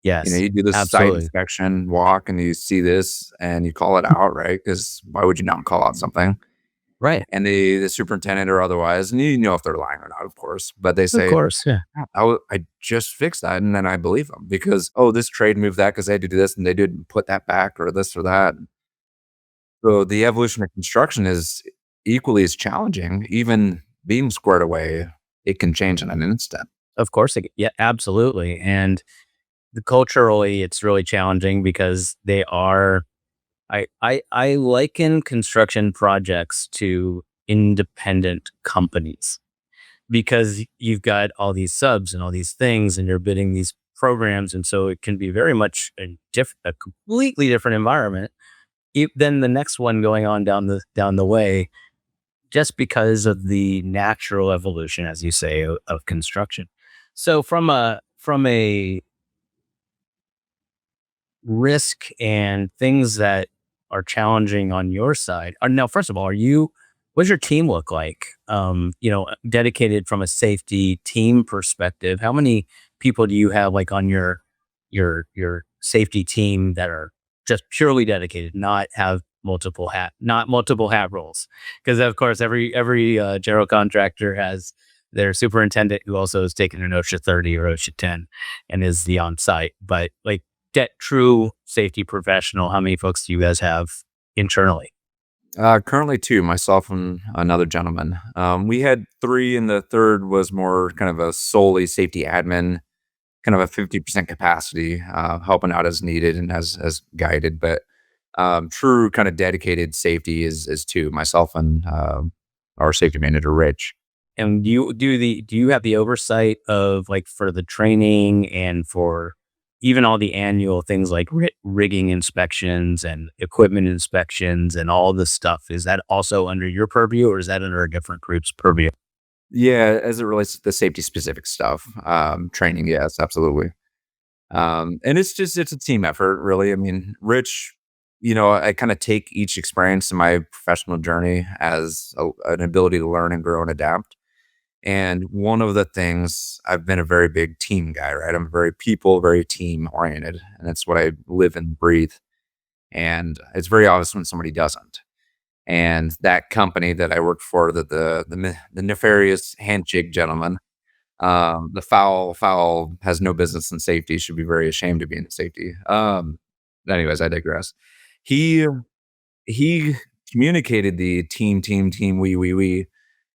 Yes. You do this site Absolutely. inspection walk and you see this and you call it out, right? Because why would you not call out something? Right. And the superintendent or otherwise, and you know if they're lying or not, of course, but they Of say, course. Yeah. "Yeah, I just fixed that," and then I believe them because, "Oh, this trade moved that because they had to do this, and they didn't put that back or this or that." So the evolution of construction is equally as challenging. Even being squared away, it can change in an instant. Of course. Yeah. Absolutely. And culturally, it's really challenging because they are. I liken construction projects to independent companies because you've got all these subs and all these things, and you're bidding these programs, and so it can be very much a completely different environment than the next one going on down the way, just because of the natural evolution, as you say, of construction. So from a risk and things that are challenging on your side. Now, first of all, what does your team look like? Dedicated from a safety team perspective, how many people do you have like on your safety team that are just purely dedicated, not multiple hat roles? Because of course, every general contractor has their superintendent who also is taking an OSHA 30 or OSHA 10 and is the on site. But like true safety professional, how many folks do you guys have internally? Currently 2, myself and another gentleman. We had 3, and the third was more kind of a solely safety admin, kind of a 50% capacity, helping out as needed and as guided. But true kind of dedicated safety is 2, myself and our safety manager, Rich. And do you have the oversight of like for the training and for even all the annual things like rigging inspections and equipment inspections and all this stuff? Is that also under your purview or is that under a different group's purview? Yeah, as it relates to the safety specific stuff, training, yes, absolutely. And it's a team effort, really. I mean, Rich, I kind of take each experience in my professional journey as an ability to learn and grow and adapt. And one of the things I've been a very big team guy, right? I'm very very team oriented, and that's what I live and breathe. And it's very obvious when somebody doesn't. And that company that I worked for, the nefarious handshake gentleman, the foul has no business in safety, should be very ashamed to be in safety. Anyways, I digress. He he communicated the team, we.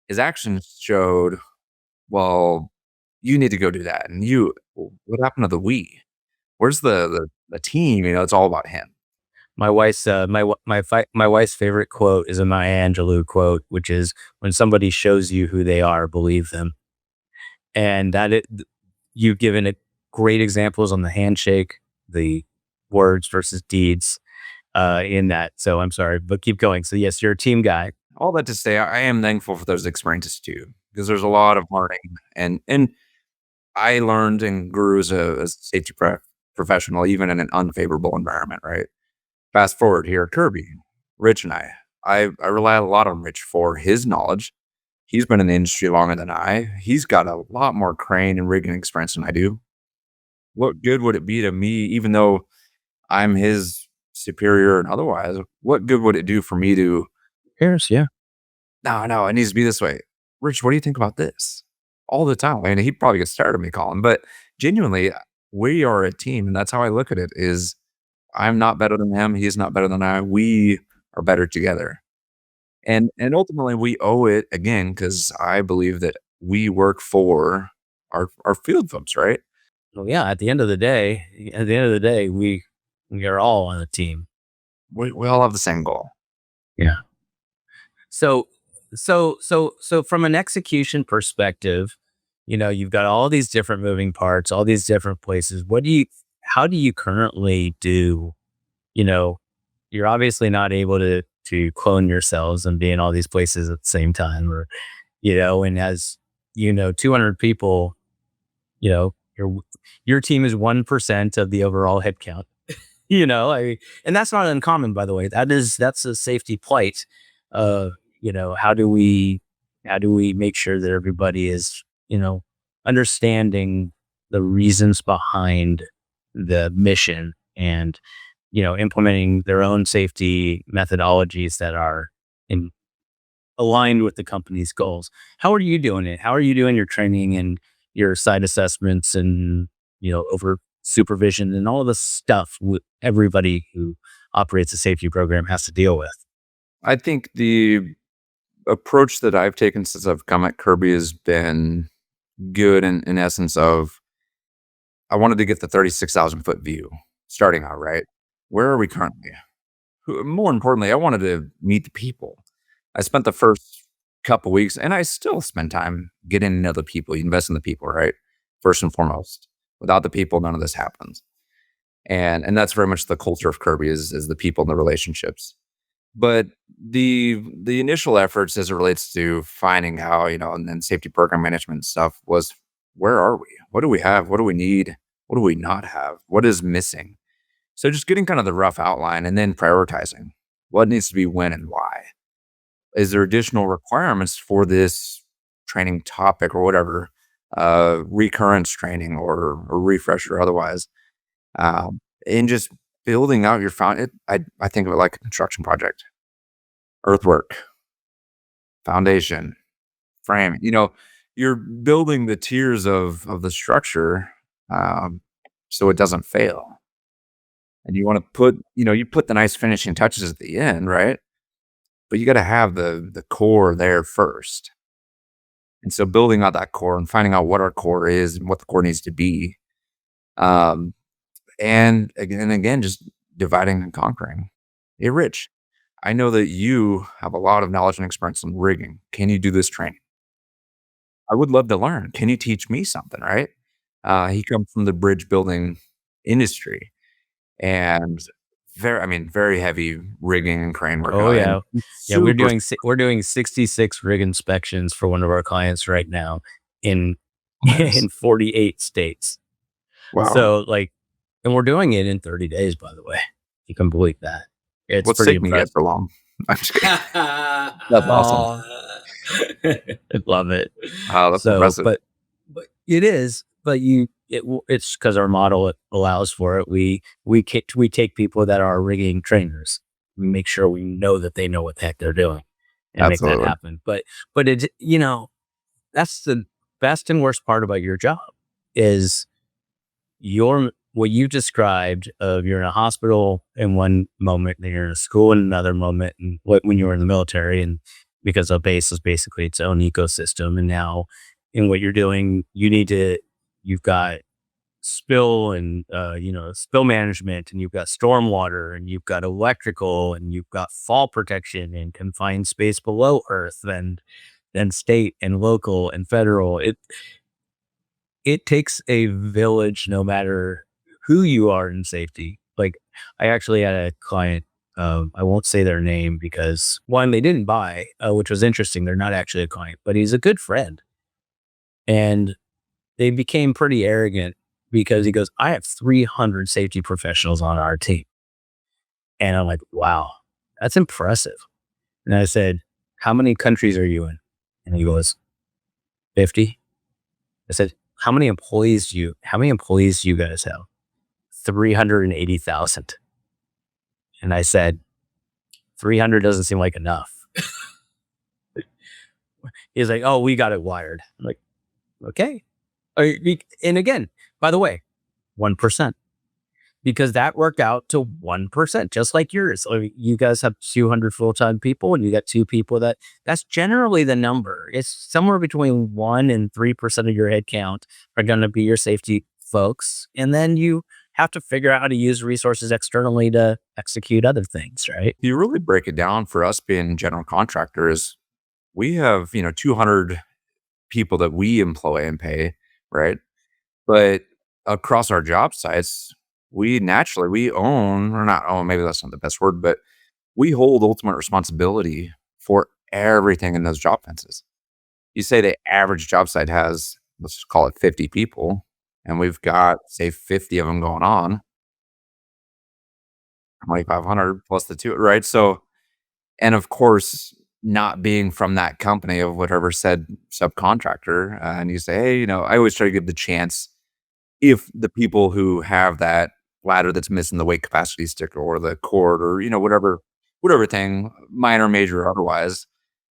His actions showed, well, you need to go do that. And what happened to the we? Where's the team? It's all about him. My wife's my wife's favorite quote is a Maya Angelou quote, which is when somebody shows you who they are, believe them. And you've given it great examples on the handshake, the words versus deeds in that. So I'm sorry, but keep going. So yes, you're a team guy. All that to say, I am thankful for those experiences too, because there's a lot of learning, and I learned and grew as a safety professional, even in an unfavorable environment. Right. Fast forward here, Kirby, Rich, and I rely a lot on Rich for his knowledge. He's been in the industry longer than I. He's got a lot more crane and rigging experience than I do. What good would it be to me, even though I'm his superior and otherwise? What good would it do for me to, Cheers. Yeah. no, it needs to be this way. Rich, what do you think about this? All the time. And he'd probably get tired of me calling, but genuinely, we are a team. And that's how I look at it is I'm not better than him. He's not better than I. We are better together. And ultimately, we owe it again because I believe that we work for our field folks, right? Well, yeah, at the end of the day, we are all on a team. We all have the same goal. Yeah. So, so from an execution perspective, you've got all these different moving parts, all these different places. How do you currently do, you know, you're obviously not able to clone yourselves and be in all these places at the same time, or, and as 200 people, you know, your your team is 1% of the overall headcount. And that's not uncommon, by the way. That's a safety plight. Uh, how do we make sure that everybody is, understanding the reasons behind the mission, and implementing their own safety methodologies that are in aligned with the company's goals. How are you doing it? How are you doing your training and your site assessments, and over supervision and all the stuff everybody who operates a safety program has to deal with? I think the approach that I've taken since I've come at Kirby has been good in essence of I wanted to get the 36,000-foot view starting out, right? Where are we currently? More importantly, I wanted to meet the people. I spent the first couple weeks, and I still spend time getting to know the people. You invest in the people, right? First and foremost. Without the people, none of this happens. And that's very much the culture of Kirby is the people and the relationships. But the initial efforts as it relates to finding how, and then safety program management stuff was where are we? What do we have? What do we need? What do we not have? What is missing? So just getting kind of the rough outline and then prioritizing what needs to be when and why. Is there additional requirements for this training topic or whatever, recurrence training or refresher otherwise? And just building out your I think of it like a construction project, earthwork, foundation, frame. You're building the tiers of the structure, um, so it doesn't fail. And you want to you put the nice finishing touches at the end, right? But you got to have the core there first. And so building out that core and finding out what our core is and what the core needs to be. Um, and again, just dividing and conquering. Hey, Rich, I know that you have a lot of knowledge and experience in rigging. Can you do this training? I would love to learn. Can you teach me something? Right? He comes from the bridge building industry and very heavy rigging and crane work Oh and yeah, yeah. We're super doing we're doing 66 rig inspections for one of our clients right now in nice. in 48 states. Wow. So like, and we're doing it in 30 days, by the way. You can believe that. It's What's pretty taking you guys impressive. so long? I'm just kidding. That's awesome. Oh, I love it. Wow, that's So, impressive. but it is, but it's because our model allows for it. We take people that are rigging trainers. We make sure we know that they know what the heck they're doing, and make that Absolutely. happen. But it's that's the best and worst part about your job is what you described of you're in a hospital in one moment, then you're in a school in another moment, and when you were in the military, and because a base is basically its own ecosystem, and now in what you're doing, you've got spill and spill management, and you've got stormwater, and you've got electrical, and you've got fall protection and confined space below earth, and then state and local and federal. It takes a village, no matter who you are in safety. Like, I actually had a client, I won't say their name because one, they didn't buy, which was interesting. They're not actually a client, but he's a good friend. And they became pretty arrogant because he goes, I have 300 safety professionals on our team. And I'm like, wow, that's impressive. And I said, how many countries are you in? And he goes, 50. I said, how many employees do you guys have? 380,000. And I said, 300 doesn't seem like enough. He's like, oh, we got it wired. I'm like, okay. And again, by the way, 1%. because that worked out to 1%, just like yours. So you guys have 200 full-time people and you got two people that's generally the number. It's somewhere between 1 and 3% of your head count are going to be your safety folks. And then you have to figure out how to use resources externally to execute other things, right? You really break it down for us being general contractors, we have, 200 people that we employ and pay, right? But across our job sites, we own, or not own, maybe that's not the best word, but we hold ultimate responsibility for everything in those job fences. You say the average job site has, let's just call it 50 people, and we've got, say, 50 of them going on, 2,500 plus the two, right? So, and of course, not being from that company of whatever said subcontractor, and you say, hey, I always try to give the chance if the people who have that ladder that's missing the weight capacity sticker or the cord or whatever thing, minor, major, or otherwise,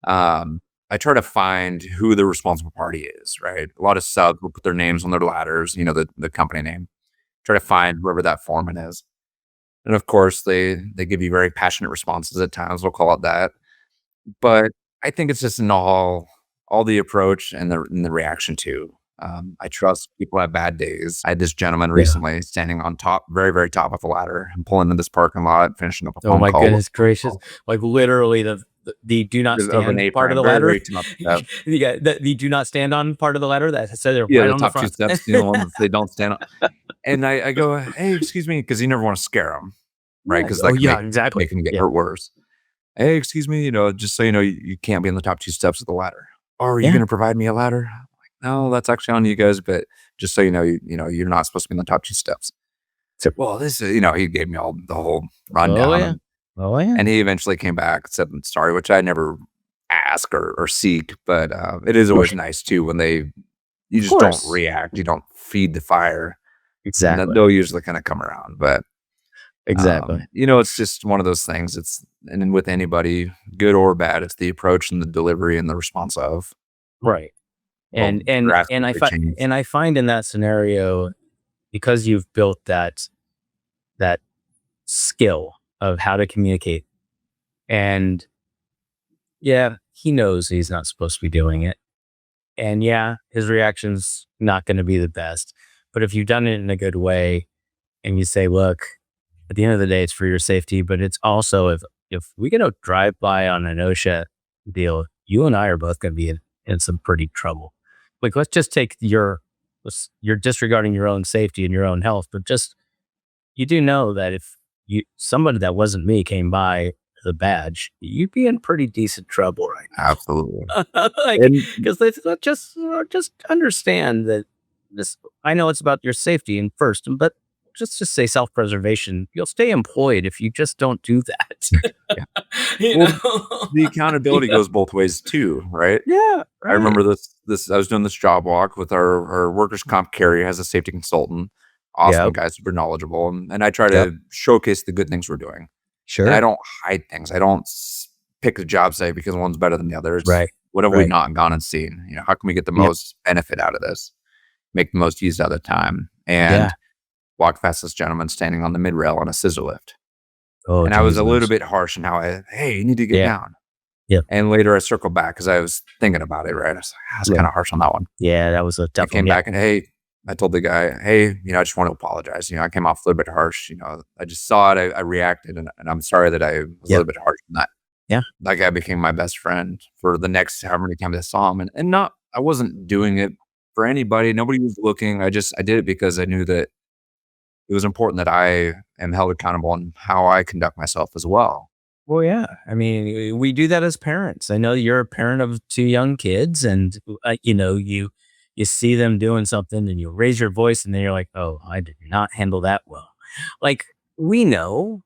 I try to find who the responsible party is. Right, a lot of subs will put their names on their ladders, the company name. Try to find whoever that foreman is, and of course they give you very passionate responses at times. We'll call it that, but I think it's just in all the approach and the reaction too. I trust people have bad days. I had this gentleman Yeah. recently standing on top, very, very top of a ladder and pulling into this parking lot, finishing up a Oh phone my call goodness gracious. Like literally the do not of an stand part of apron, the very, ladder. very top step. Yeah, the do not stand on part of the ladder that said they're Yeah, right the on the top two front. steps, the ones that they don't stand on. And I go, hey, excuse me, because you never want to scare them, right? Yeah. Because Oh that can yeah, make exactly. them get Yeah. hurt worse. Hey, excuse me, just so you know, you can't be on the top two steps of the ladder. Oh, are you Yeah. going to provide me a ladder? I'm like, no, that's actually on you guys, but just so you know, you're not supposed to be on the top two steps. So, well, this is, he gave me all the whole Oh rundown, yeah. Oh yeah. and he eventually came back and said, "I'm sorry," which I never ask or seek, but it is always Right. nice too when you Of just don't course. react, you don't feed the fire, and then Exactly. they'll usually kind of come around. But Exactly. it's just one of those things. And then with anybody, good or bad, it's the approach and the delivery and the response of Right. will And and and I drastically find change. and I find in that scenario, because you've built that skill of how to communicate, and yeah, he knows he's not supposed to be doing it. And yeah, his reaction's not going to be the best. But if you've done it in a good way and you say, look, at the end of the day, it's for your safety, but it's also if we get a drive by on an OSHA deal, you and I are both going to be in some pretty trouble. Like, let's just take you're disregarding your own safety and your own health, but just, you do know that if somebody that wasn't me came by the badge, you'd be in pretty decent trouble right Absolutely. like, And because they just understand that this. I know it's about your safety and first, but just say self preservation. You'll stay employed if you just don't do that. yeah, you well, know, the accountability yeah, goes both ways too, right? yeah, I right, remember this I was doing this job walk with our workers' comp carrier as a safety consultant. Awesome yep, guy, super knowledgeable, and I try yep, to showcase the good things we're doing. And I sure, don't hide things. I don't pick a job site because one's better than the other. It's right, what have we right, not gone and seen? How can we get the yep, most benefit out of this? Make the most use out of the time. yeah. And walk past this gentleman standing on the mid rail on a scissor lift. Oh And I was a little Jesus, bit harsh in how hey, you need to get yeah, down. yep, And later I circled back because I was thinking about it, right? I was like, that's yeah, kind of harsh on that one. yeah. That was a I tough one. came Yeah, back and hey, I told the guy, hey, I just want to apologize. I came off a little bit harsh. I just saw it. I reacted, and I'm sorry that I was a yep, little bit harsh on that. yeah, That guy became my best friend for the next however many times I saw him, and not I wasn't doing it for anybody. Nobody was looking. I did it because I knew that it was important that I am held accountable on how I conduct myself as well. well, yeah. I mean, we do that as parents. I know you're a parent of two young kids, and you see them doing something, and you raise your voice, and then you're like, "Oh, I did not handle that well." Like, we know,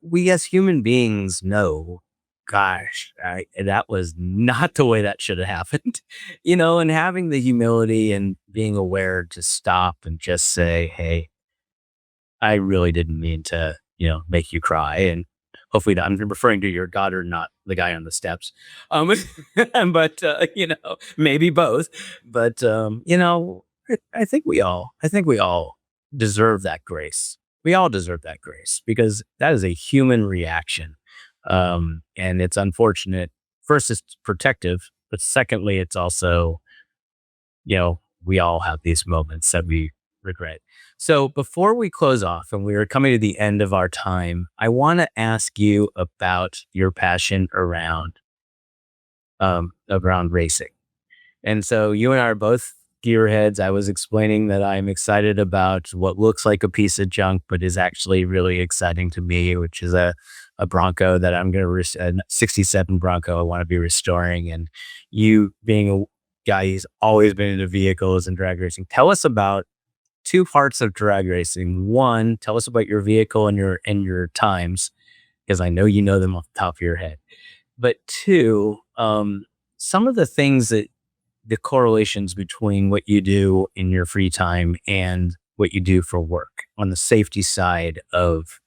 we as human beings know. Gosh, that was not the way that should have happened, and having the humility and being aware to stop and just say, "Hey, I really didn't mean to, make you cry." And hopefully, I'm referring to your daughter, not the guy on the steps. Um, but maybe both. But I think we all deserve that grace. We all deserve that grace because that is a human reaction. And it's unfortunate. First, it's protective, but secondly, it's also, we all have these moments that we regret. So before we close off and we are coming to the end of our time, I want to ask you about your passion around racing. And so you and I are both gearheads. I was explaining that I'm excited about what looks like a piece of junk, but is actually really exciting to me, which is a Bronco that I'm going to, a 67 Bronco I want to be restoring. And you being a guy who's always been into vehicles and drag racing, tell us about two parts of drag racing. One, tell us about your vehicle and your times, because I know you know them off the top of your head. But two, some of the things that the correlations between what you do in your free time and what you do for work on the safety side of,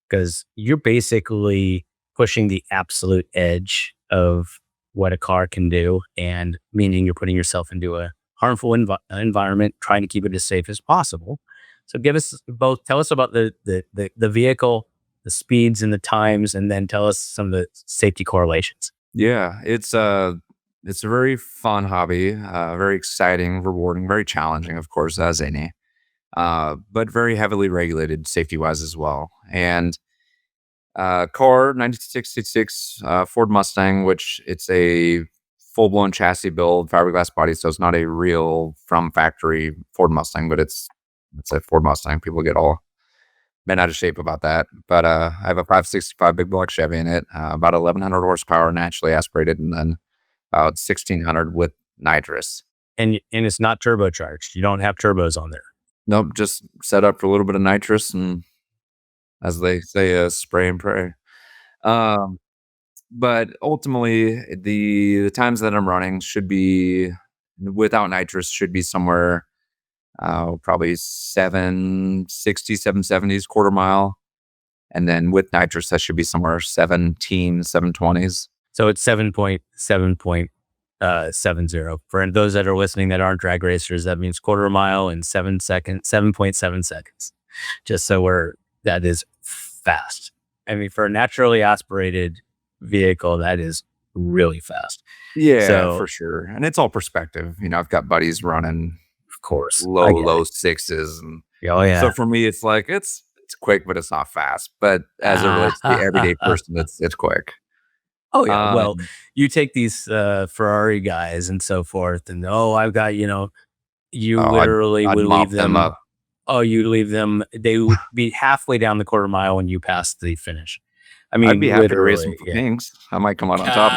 because you're basically pushing the absolute edge of what a car can do, and meaning you're putting yourself into a harmful environment, trying to keep it as safe as possible. So give us both, tell us about the vehicle, the speeds and the times, and then tell us some of the safety correlations. Yeah, it's a very fun hobby, very exciting, rewarding, very challenging, of course, as any, but very heavily regulated safety wise as well. And car 1966 Ford Mustang, which it's a full blown chassis build, fiberglass body, so it's not a real from factory Ford Mustang, but it's a Ford Mustang. People get all been out of shape about that. But I have a 565 big block Chevy in it, about 1100 horsepower naturally aspirated, and then about 1600 with nitrous. And it's not turbocharged. You don't have turbos on there. Nope, just set up for a little bit of nitrous and, as they say, spray and pray. Um, but ultimately, the times that I'm running should be without nitrous should be somewhere probably 760, 770s quarter mile. And then with nitrous, that should be somewhere 17, 720s. So it's 7.70. For those that are listening that aren't drag racers, that means quarter mile in 7 seconds, 7.7 seconds. Just so that is fast. I mean, for a naturally aspirated vehicle, that is really fast. Yeah, So, for sure. And it's all perspective. I've got buddies running of course, low sixes. And oh yeah. so for me, it's like, it's quick, but it's not fast. But as it relates to the everyday person, it's quick. Oh yeah. Well, Um, you take these Ferrari guys and so forth, and I've got, you oh, literally I'd would leave mop them them. up. Oh, you leave them. They would be halfway down the quarter mile when you pass the finish. I I'd mean, be happy to race them literally, for yeah. kings. I might come out on top.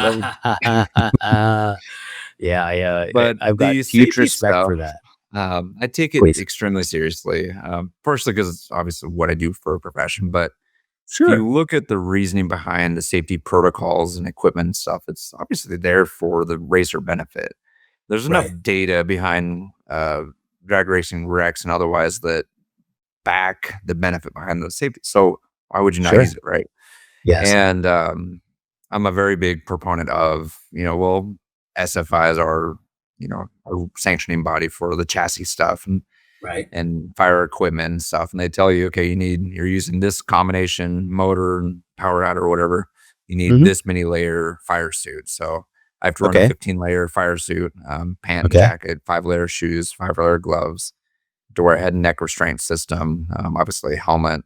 Yeah, yeah. But I've got the huge safety respect stuff, for that. I take it Please. extremely seriously. Partially because it's obviously what I do for a profession, but if Sure. you look at the reasoning behind the safety protocols and equipment and stuff, it's obviously there for the racer benefit. There's enough Right. data behind drag racing wrecks and otherwise that back the benefit behind the safety. So why would you not Sure. use it, right? Yes. And I'm a very big proponent of, SFIs are, a sanctioning body for the chassis stuff Right. and fire equipment and stuff. And they tell you, okay, you're using this combination motor and power out or whatever. You need Hmm. this many layer fire suit. So I have to run a Okay. 15-layer fire suit, pant and Okay. jacket, 5-layer shoes, 5-layer gloves, to wear a head and neck restraint system, obviously helmet,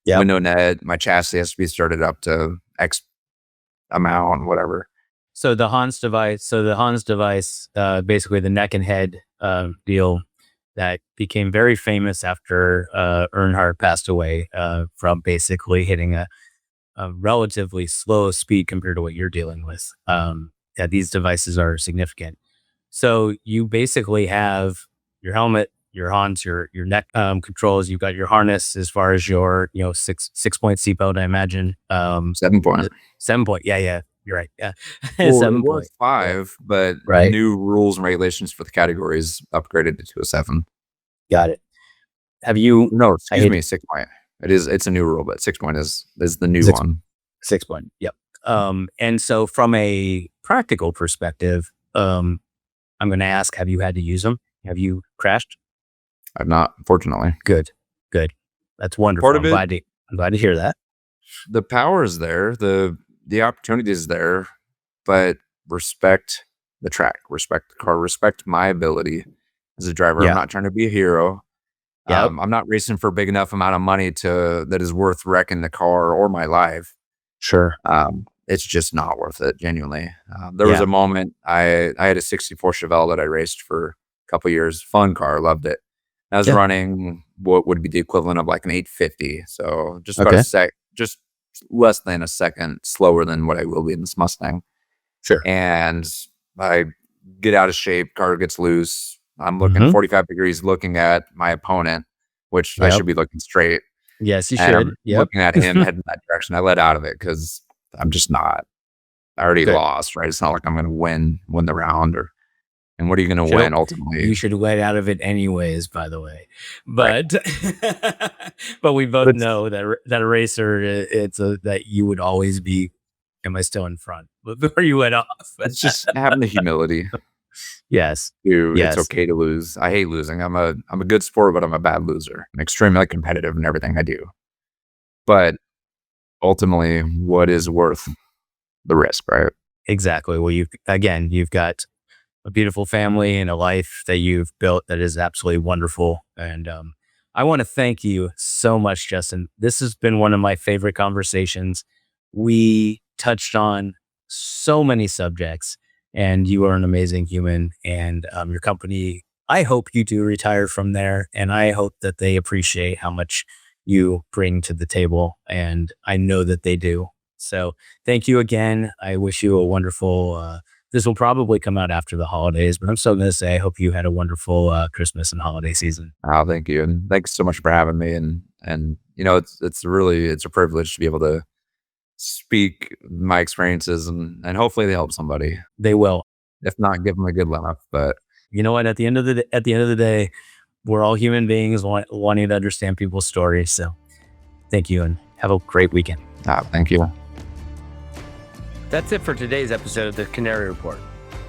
Yep. window net. My chassis has to be started up to X amount, whatever. So the Hans device, basically the neck and head deal that became very famous after Earnhardt passed away from basically hitting a relatively slow speed compared to what you're dealing with. Yeah, these devices are significant. So you basically have your helmet, your Hans, your neck controls. You've got your harness as far as your 6 point seatbelt. I imagine 7 point. 7 point. Yeah, yeah, you're right. Yeah, Well, it 7 point. was 5, but Right. new rules and regulations for the categories upgraded it to a 7. Got it. Have you? No, I excuse hate me, 6 point. It's a new rule, but 6 point is the new six one. 6 point. Yep. And so from a practical perspective, I'm going to ask: have you had to use them? Have you crashed? I've not, fortunately. Good, good. That's wonderful. Part of it, I'm glad to hear that. the power is there, the opportunity is there, but respect the track, respect the car, respect my ability as a driver. I'm Yeah. not trying to be a hero. Yep. I'm not racing for a big enough amount of money that is worth wrecking the car or my life. Sure. It's just not worth it, genuinely. There was Yeah. a moment I had a 64 Chevelle that I raced for a couple years. Fun car, loved it. I was Yeah. running what would be the equivalent of like an 850. So just about Okay. just less than a second slower than what I will be in this Mustang. Sure. And I get out of shape, car gets loose. I'm looking Mhm. 45 degrees looking at my opponent, which I Yep. should be looking straight. Yes, you And should. I'm Yep. looking at him heading that direction. I let out of it because I'm just not. I already Good. lost, right? It's not like I'm going to win the round, and what are you going to Should win You ultimately? should let out of it anyways, by the way. Right. But but we both But know that a racer, that you would always be. Am I still in front before you went off? it's just having the humility Yes. to it's Yes. okay to lose. I hate losing. I'm a good sport, but I'm a bad loser. I'm extremely competitive in everything I do. But ultimately, what is worth the risk, right? Exactly. Well, you've got a beautiful family and a life that you've built that is absolutely wonderful. And I want to thank you so much, Justin. This has been one of my favorite conversations. We touched on so many subjects, and you are an amazing human. And your company, I hope you do retire from there, and I hope that they appreciate how much you bring to the table. And I know that they do. So thank you again. I wish you a wonderful this will probably come out after the holidays, but I'm still going to say I hope you had a wonderful Christmas and holiday season. Oh, thank you, and thanks so much for having me. And it's a privilege to be able to speak my experiences, and hopefully they help somebody. They will. If not, give them a good laugh. But You know what? At the end of the day, we're all human beings wanting to understand people's stories. So thank you and have a great weekend. thank you. That's it for today's episode of the Canary Report.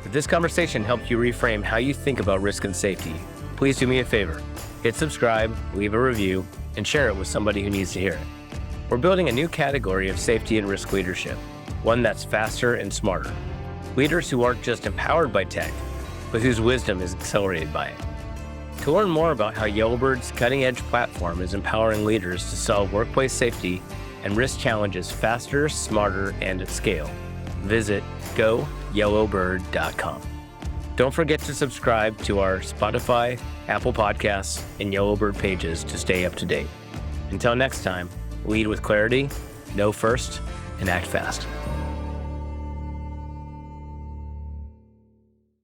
If this conversation helped you reframe how you think about risk and safety, please do me a favor. Hit subscribe, leave a review, and share it with somebody who needs to hear it. We're building a new category of safety and risk leadership, one that's faster and smarter. Leaders who aren't just empowered by tech, but whose wisdom is accelerated by it. To learn more about how Yellowbird's cutting-edge platform is empowering leaders to solve workplace safety and risk challenges faster, smarter, and at scale, visit goyellowbird.com. Don't forget to subscribe to our Spotify, Apple Podcasts, and Yellowbird pages to stay up to date. Until next time, lead with clarity, know first, and act fast.